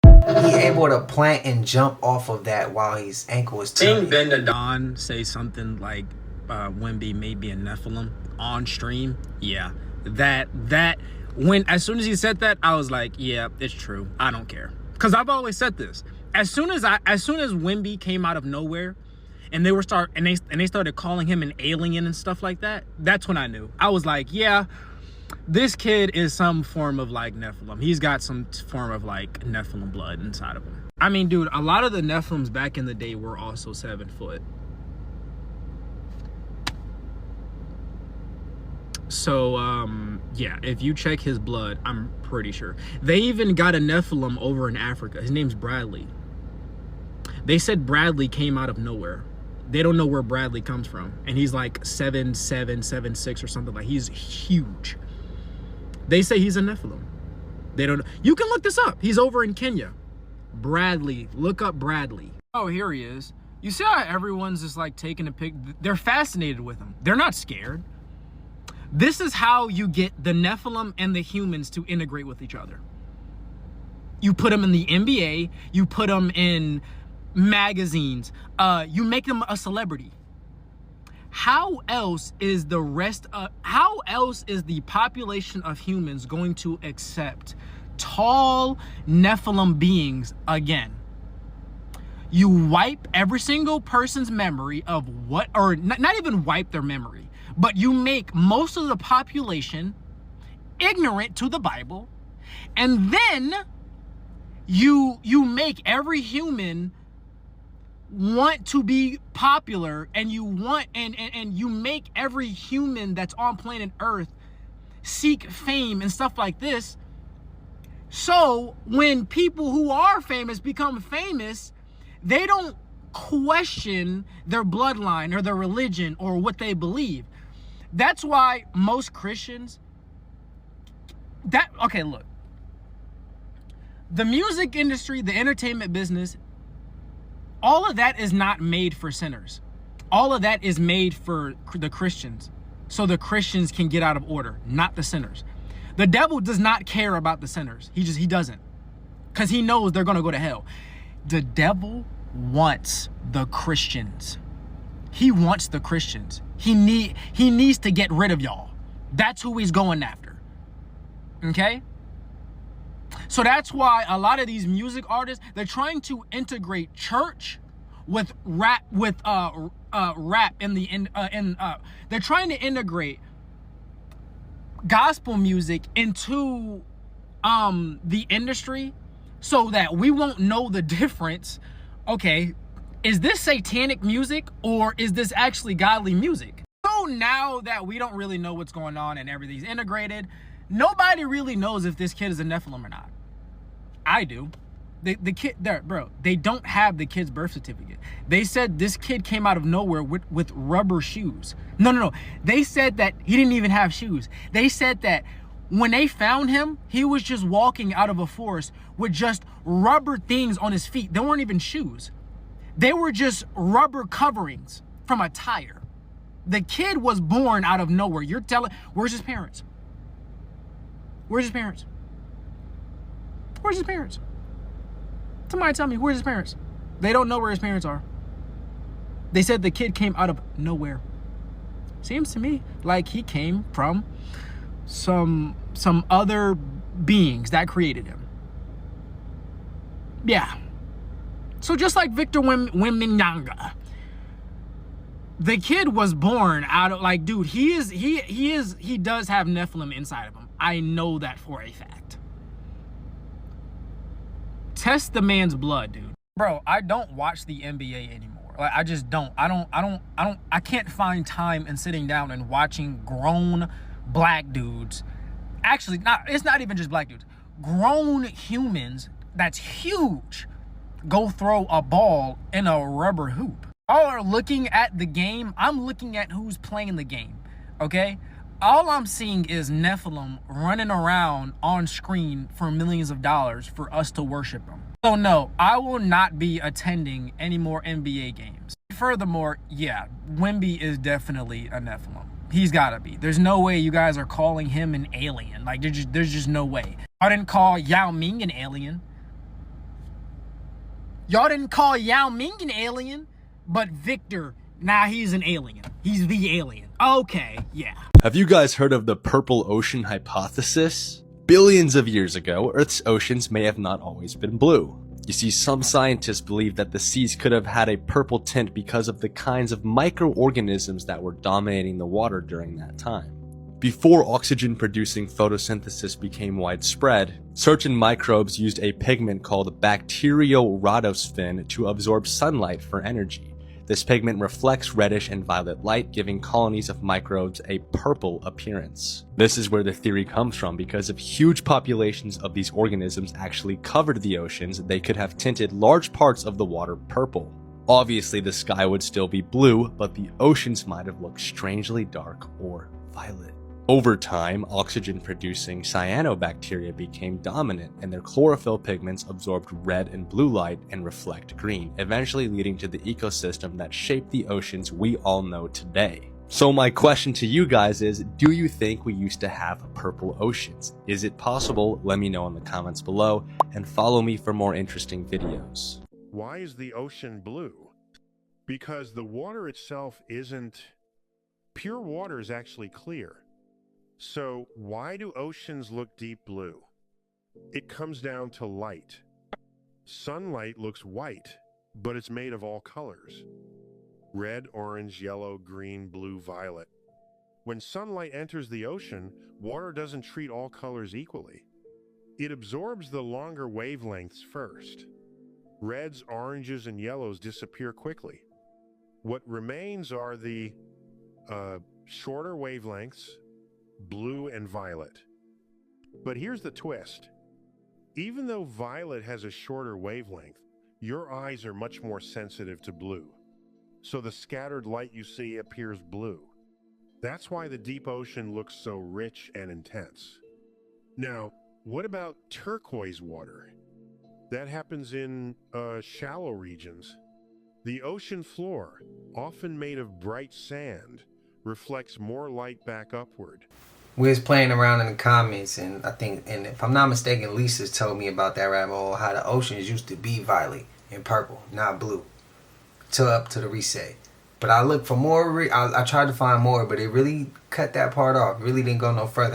He able to plant and jump off of that while his ankle is Seeing Ben the Don say something like Wemby may be a Nephilim on stream, yeah. As soon as he said that, I was like, yeah, it's true. I don't care. Because I've always said this. As soon as Wemby came out of nowhere, and they started calling him an alien and stuff like that, that's when I knew. I was like, yeah, this kid is some form of like Nephilim. He's got some form of like Nephilim blood inside of him. I mean, dude, a lot of the Nephilims back in the day were also 7 foot. So, yeah, if you check his blood, I'm pretty sure. They even got a Nephilim over in Africa. His name's Bradley. They said Bradley came out of nowhere. They don't know where Bradley comes from, and he's like 7'7", 7'6" or something. Like, he's huge. They say he's a Nephilim. They don't know. You can look this up. He's over in Kenya. Bradley, look up Bradley. Oh, here he is. You see how everyone's just like taking a pic? They're fascinated with him. They're not scared. This is how you get the Nephilim and the humans to integrate with each other. You put them in the NBA, you put them in magazines, you make them a celebrity. How else is the population of humans going to accept tall Nephilim beings again? You wipe every single person's memory of what, or not even wipe their memory, but you make most of the population ignorant to the Bible, and then you make every human want to be popular, and you want and you make every human that's on planet Earth seek fame and stuff like this. So when people who are famous become famous, they don't question their bloodline or their religion or what they believe. That's why most Christians, okay, look, the music industry, the entertainment business, all of that is not made for sinners. All of that is made for the Christians, so the Christians can get out of order, not the sinners. The devil does not care about the sinners. He doesn't, because he knows they're going to go to hell. The devil wants the Christians. He wants the Christians. He needs to get rid of y'all. That's who he's going after. Okay? So that's why a lot of these music artists, they're trying to integrate church with rap, rap in the they're trying to integrate gospel music into the industry so that we won't know the difference. Okay, is this satanic music or is this actually godly music? So now that we don't really know what's going on and everything's integrated, nobody really knows if this kid is a Nephilim or not. I do. The kid there, bro, they don't have the kid's birth certificate. They said this kid came out of nowhere with rubber shoes. No. They said that he didn't even have shoes. They said that when they found him, he was just walking out of a forest with just rubber things on his feet. They weren't even shoes. They were just rubber coverings from a tire. The kid was born out of nowhere. You're telling, where's his parents? Where's his parents? Where's his parents? Somebody tell me, where's his parents? They don't know where his parents are. They said the kid came out of nowhere. Seems to me like he came from some other beings that created him. Yeah. So just like Victor Wembanyama, the kid was born out of, like, dude, he does have Nephilim inside of him. I know that for a fact. Test the man's blood, dude. Bro, I don't watch the NBA anymore. Like, I just don't. I can't find time in sitting down and watching grown black dudes. Actually, it's not even just black dudes. Grown humans that's huge go throw a ball in a rubber hoop. All are looking at the game. I'm looking at who's playing the game, okay? All I'm seeing is Nephilim running around on screen for millions of dollars for us to worship them. So no, I will not be attending any more NBA games. Furthermore, yeah, Wemby is definitely a Nephilim. He's gotta be. There's no way you guys are calling him an alien. Like, there's just no way. I didn't call Yao Ming an alien. Y'all didn't call Yao Ming an alien, but Victor, nah, he's an alien. He's the alien. Okay, yeah. Have you guys heard of the purple ocean hypothesis? Billions of years ago, Earth's oceans may have not always been blue. You see, some scientists believe that the seas could have had a purple tint because of the kinds of microorganisms that were dominating the water during that time. Before oxygen-producing photosynthesis became widespread, certain microbes used a pigment called bacteriorhodopsin to absorb sunlight for energy. This pigment reflects reddish and violet light, giving colonies of microbes a purple appearance. This is where the theory comes from. Because if huge populations of these organisms actually covered the oceans, they could have tinted large parts of the water purple. Obviously, the sky would still be blue, but the oceans might have looked strangely dark or violet. Over time, oxygen-producing cyanobacteria became dominant, and their chlorophyll pigments absorbed red and blue light and reflect green, eventually leading to the ecosystem that shaped the oceans we all know today. So my question to you guys is, do you think we used to have purple oceans? Is it possible? Let me know in the comments below, and follow me for more interesting videos. Why is the ocean blue? Because the water itself isn't... Pure water is actually clear. So why do oceans look deep blue? It comes down to light. Sunlight looks white, but it's made of all colors. Red, orange, yellow, green, blue, violet. When sunlight enters the ocean, water doesn't treat all colors equally. It absorbs the longer wavelengths first. Reds, oranges, and yellows disappear quickly. What remains are the shorter wavelengths, blue and violet. But here's the twist. Even though violet has a shorter wavelength, your eyes are much more sensitive to blue. So the scattered light you see appears blue. That's why the deep ocean looks so rich and intense. Now, what about turquoise water? That happens in shallow regions. The ocean floor, often made of bright sand, reflects more light back upward. We was playing around in the comments, and I think, and if I'm not mistaken, Lisa's told me about that rabbit hole, how the oceans used to be violet and purple, not blue, till up to the reset. But I looked for more. I tried to find more, but it really cut that part off. Really didn't go no further.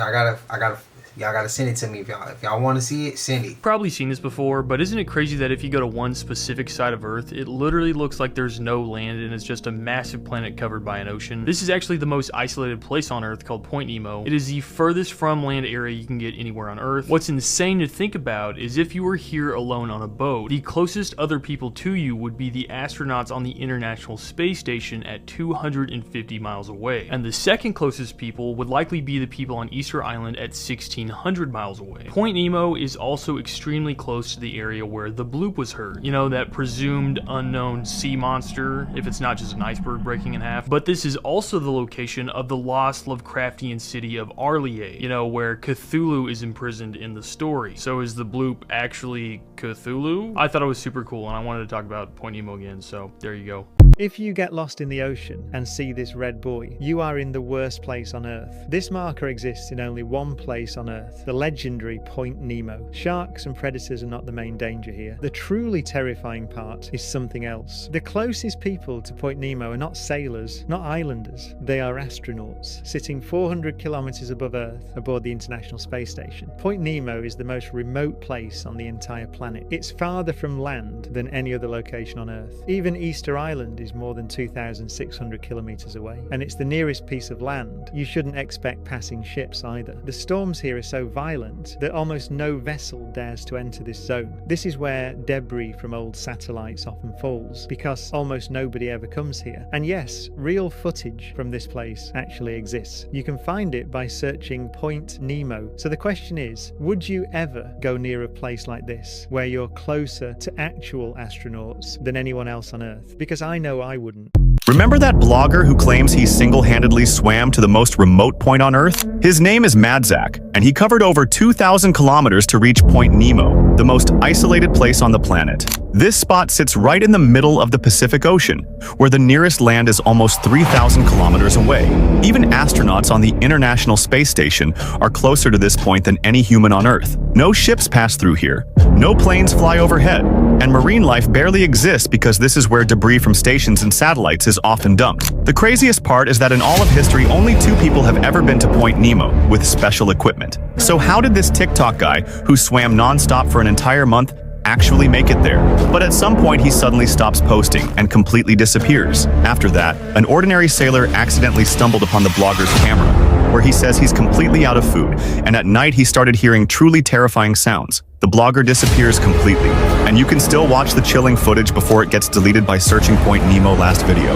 Y'all gotta send it to me if y'all want to see it. Send it. Probably seen this before, but isn't it crazy that if you go to one specific side of Earth, it literally looks like there's no land and it's just a massive planet covered by an ocean? This is actually the most isolated place on Earth, called Point Nemo. It is the furthest from land area you can get anywhere on Earth. What's insane to think about is if you were here alone on a boat, the closest other people to you would be the astronauts on the International Space Station at 250 miles away, and the second closest people would likely be the people on Easter Island at 1600 miles away. Point Nemo is also extremely close to the area where the bloop was heard. You know, that presumed unknown sea monster, if it's not just an iceberg breaking in half. But this is also the location of the lost Lovecraftian city of Arlier, you know, where Cthulhu is imprisoned in the story. So is the bloop actually Cthulhu? I thought it was super cool, and I wanted to talk about Point Nemo again, so there you go. If you get lost in the ocean and see this red buoy, you are in the worst place on Earth. This marker exists in only one place on Earth, the legendary Point Nemo. Sharks and predators are not the main danger here. The truly terrifying part is something else. The closest people to Point Nemo are not sailors, not islanders. They are astronauts, sitting 400 kilometers above Earth aboard the International Space Station. Point Nemo is the most remote place on the entire planet. It's farther from land than any other location on Earth. Even Easter Island is more than 2,600 kilometers away, and it's the nearest piece of land. You shouldn't expect passing ships either. The storms here are so violent that almost no vessel dares to enter this zone. This is where debris from old satellites often falls, because almost nobody ever comes here. And yes, real footage from this place actually exists. You can find it by searching Point Nemo. So the question is, would you ever go near a place like this, where you're closer to actual astronauts than anyone else on Earth? Because I know I wouldn't. Remember that blogger who claims he single-handedly swam to the most remote point on Earth? His name is Madzak, and he covered over 2,000 kilometers to reach Point Nemo, the most isolated place on the planet. This spot sits right in the middle of the Pacific Ocean, where the nearest land is almost 3,000 kilometers away. Even astronauts on the International Space Station are closer to this point than any human on Earth. No ships pass through here, no planes fly overhead, and marine life barely exists because this is where debris from stations and satellites is often dumped. The craziest part is that in all of history, only 2 people have ever been to Point Nemo with special equipment. So how did this TikTok guy, who swam non-stop for an entire month, actually make it there? But at some point he suddenly stops posting and completely disappears. After that, an ordinary sailor accidentally stumbled upon the blogger's camera, where he says he's completely out of food, and at night he started hearing truly terrifying sounds. The blogger disappears completely, and you can still watch the chilling footage before it gets deleted by searching Point Nemo last video.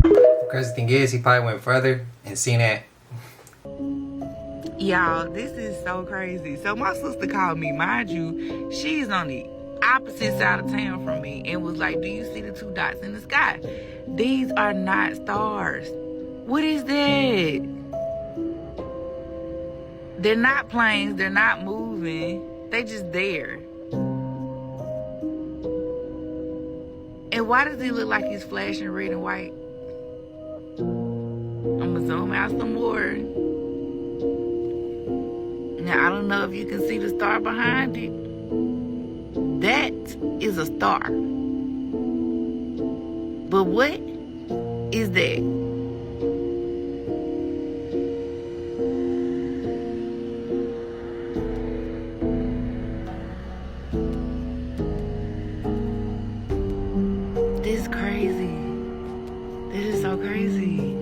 The crazy thing is, he probably went further and seen that. Y'all, this is so crazy. So my sister called me, mind you, she's only, opposite side of town from me and was like, do you see the 2 dots in the sky? These are not stars. What is that? They're not planes. They're not moving. They just there. And why does he look like he's flashing red and white? I'm gonna zoom out some more. Now, I don't know if you can see the star behind it. That is a star. But what is that? This is crazy. This is so crazy.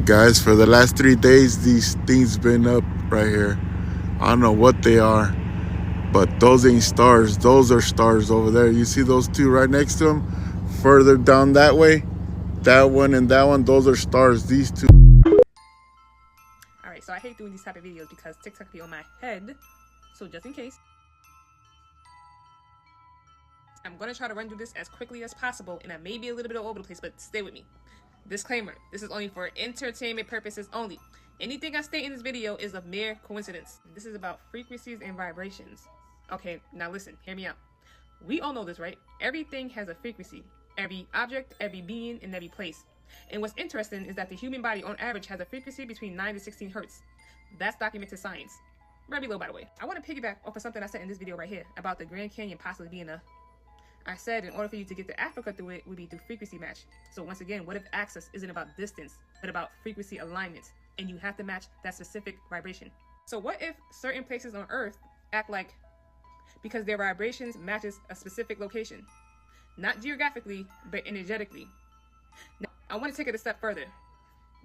Guys, for the last 3 days, these things been up right here. I don't know what they are, but those ain't stars. Those are stars over there. You see those 2 right next to them? Further down that way, that one and that one, those are stars. These 2. Alright, so I hate doing these type of videos because TikTok be on my head. So just in case, I'm going to try to run through this as quickly as possible, and I may be a little bit all over the place, but stay with me. Disclaimer, this is only for entertainment purposes only. Anything I state in this video is a mere coincidence. This is about frequencies and vibrations. Okay, now listen, hear me out. We all know this, right? Everything has a frequency. Every object, every being, and every place. And what's interesting is that the human body on average has a frequency between 9 to 16 hertz. That's documented science. Very low, by the way. I want to piggyback off of something I said in this video right here about the Grand Canyon possibly being I said in order for you to get to Africa through it would be through frequency match. So once again, what if access isn't about distance, but about frequency alignment, and you have to match that specific vibration? So what if certain places on Earth act like, because their vibrations matches a specific location? Not geographically, but energetically. Now, I want to take it a step further.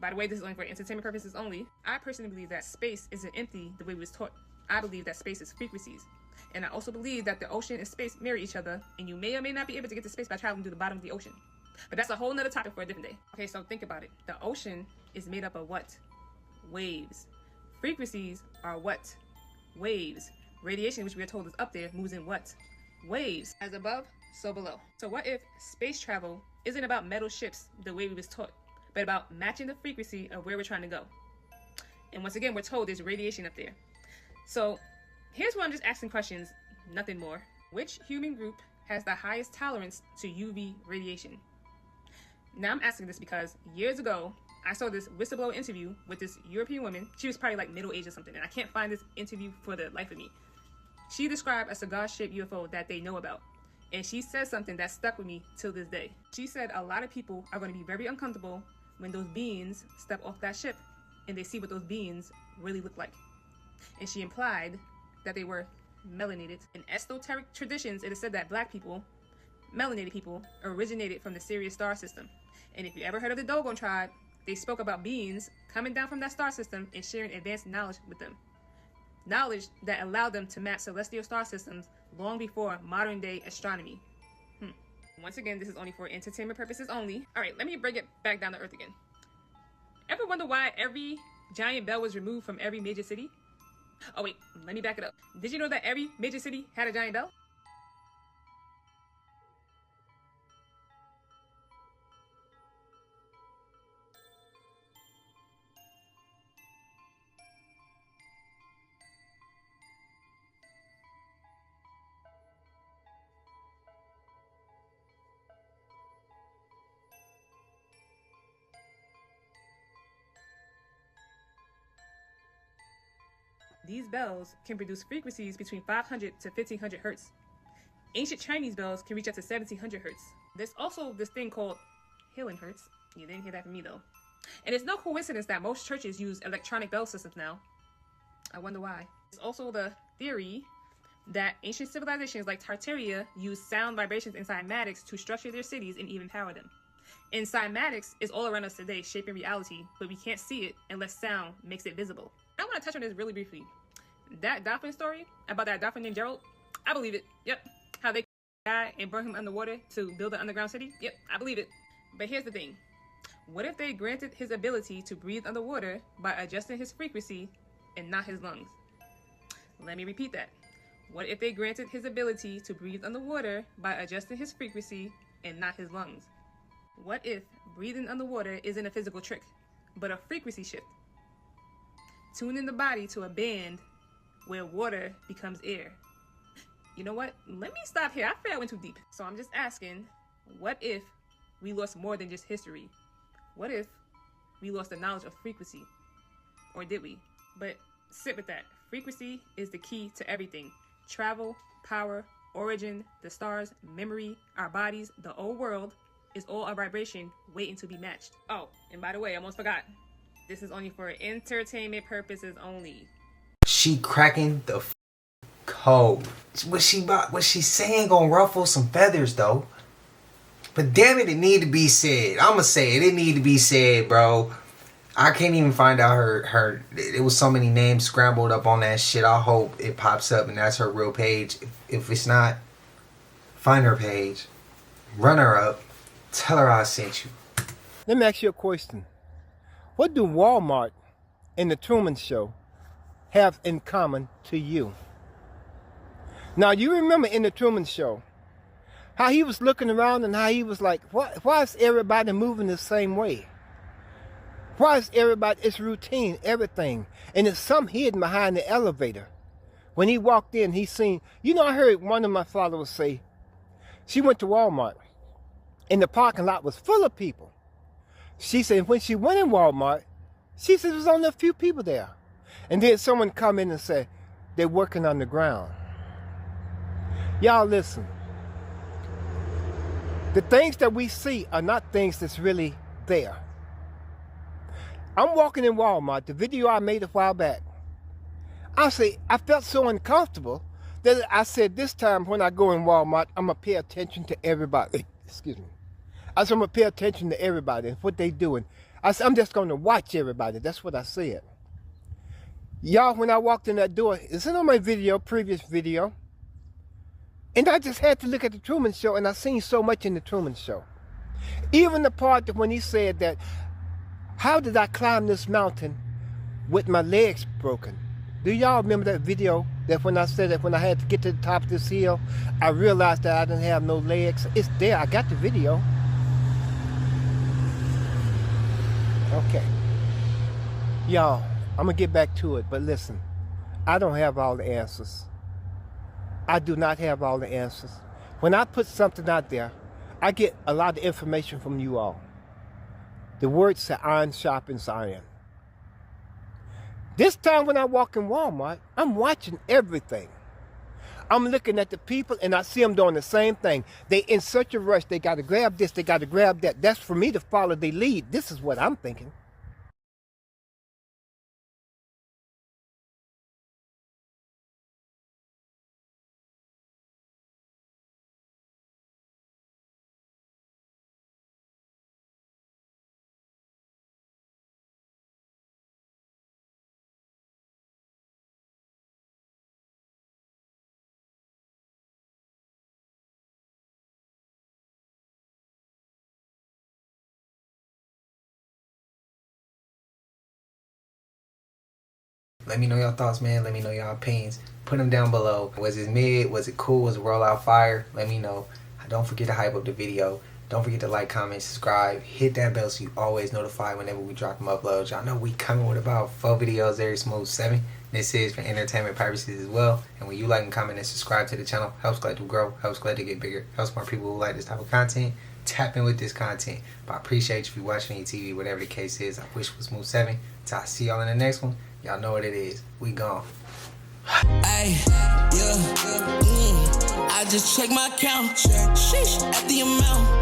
By the way, this is only for entertainment purposes only. I personally believe that space isn't empty the way we was taught. I believe that space is frequencies. And I also believe that the ocean and space mirror each other, and you may or may not be able to get to space by traveling to the bottom of the ocean. But that's a whole nother topic for a different day. Okay, so think about it. The ocean is made up of what? Waves. Frequencies are what? Waves. Radiation, which we are told is up there, moves in what? Waves. As above, so below. So what if space travel isn't about metal ships the way we was taught, but about matching the frequency of where we're trying to go? And once again, we're told there's radiation up there. So here's where I'm just asking questions, nothing more. Which human group has the highest tolerance to UV radiation? Now I'm asking this because years ago, I saw this whistleblower interview with this European woman. She was probably like middle-aged or something, and I can't find this interview for the life of me. She described a cigar-shaped UFO that they know about. And she said something that stuck with me till this day. She said a lot of people are going to be very uncomfortable when those beings step off that ship and they see what those beings really look like. And she implied that they were melanated. In esoteric traditions, it is said that black people, melanated people, originated from the Sirius star system. And if you ever heard of the Dogon tribe, they spoke about beings coming down from that star system and sharing advanced knowledge with them. Knowledge that allowed them to map celestial star systems long before modern day astronomy. Once again, this is only for entertainment purposes only. All right, let me bring it back down to earth again. Ever wonder why every giant bell was removed from every major city? Oh wait, let me back it up. Did you know that every major city had a giant bell? These bells can produce frequencies between 500 to 1500 hertz. Ancient Chinese bells can reach up to 1700 hertz. There's also this thing called healing hertz. You didn't hear that from me though. And it's no coincidence that most churches use electronic bell systems now. I wonder why. There's also the theory that ancient civilizations like Tartaria used sound vibrations and cymatics to structure their cities and even power them. And cymatics is all around us today, shaping reality, but we can't see it unless sound makes it visible. I want to touch on this really briefly. That dolphin story about that dolphin named Gerald, I believe it. Yep. How they died and burned him underwater to build an underground city. Yep, I believe it. But here's the thing. What if they granted his ability to breathe underwater by adjusting his frequency and not his lungs? Let me repeat that. What if they granted his ability to breathe underwater by adjusting his frequency and not his lungs? What if breathing underwater isn't a physical trick, but a frequency shift? Tuning the body to a band where water becomes air. You know what? Let me stop here. I feel I went too deep. So I'm just asking, what if we lost more than just history? What if we lost the knowledge of frequency? Or did we? But sit with that. Frequency is the key to everything. Travel, power, origin, the stars, memory, our bodies, the old world is all a vibration waiting to be matched. Oh, and by the way, I almost forgot. This is only for entertainment purposes only. She cracking the code. What she saying gonna ruffle some feathers though. But damn it need to be said. I'ma say it. It need to be said, bro. I can't even find out her. It was so many names scrambled up on that shit. I hope it pops up and that's her real page. If it's not, find her page, run her up, tell her I sent you. Let me ask you a question. What do Walmart and the Truman Show have in common to you? Now, you remember in the Truman Show how he was looking around and how he was like, why is everybody moving the same way? Why is everybody, it's routine, everything. And it's something hidden behind the elevator. When he walked in, he seen, I heard one of my followers say, she went to Walmart and the parking lot was full of people. She said when she went in Walmart, she said there was only a few people there. And then someone come in and said, they're working on the ground. Y'all listen. The things that we see are not things that's really there. I'm walking in Walmart, the video I made a while back. I felt so uncomfortable that I said this time when I go in Walmart, I'm going to pay attention to everybody. Excuse me. I said I'm going to pay attention to everybody and what they doing. I said I'm just going to watch everybody. That's what I said. Y'all, when I walked in that door, it's in on my video, previous video. And I just had to look at the Truman Show, and I seen so much in the Truman Show. Even the part that when he said that, how did I climb this mountain with my legs broken? Do y'all remember that video that when I said that when I had to get to the top of this hill, I realized that I didn't have no legs? It's there. I got the video. Okay. Y'all, I'm going to get back to it, but listen, I don't have all the answers. I do not have all the answers. When I put something out there, I get a lot of information from you all. The word say iron sharpens iron. This time when I walk in Walmart, I'm watching everything. I'm looking at the people and I see them doing the same thing. They in such a rush, they got to grab this, they got to grab that. That's for me to follow their lead. This is what I'm thinking. Let me know your thoughts, man. Let me know your opinions. Put them down below. Was it mid? Was it cool? Was it roll out fire? Let me know. Don't forget to hype up the video. Don't forget to like, comment, subscribe. Hit that bell so you always notified whenever we drop them uploads. Y'all know we coming with about 4 videos every smooth 7. This is for entertainment purposes as well. And when you like and comment and subscribe to the channel, helps Glad to grow, helps Glad to get bigger, helps more people who like this type of content tap in with this content. But I appreciate you if you're watching any TV, whatever the case is. I wish it was smooth 7. Till I see y'all in the next one. Y'all know what it is. We gone. Ay, yeah, I just check my account. Sheesh, at the amount.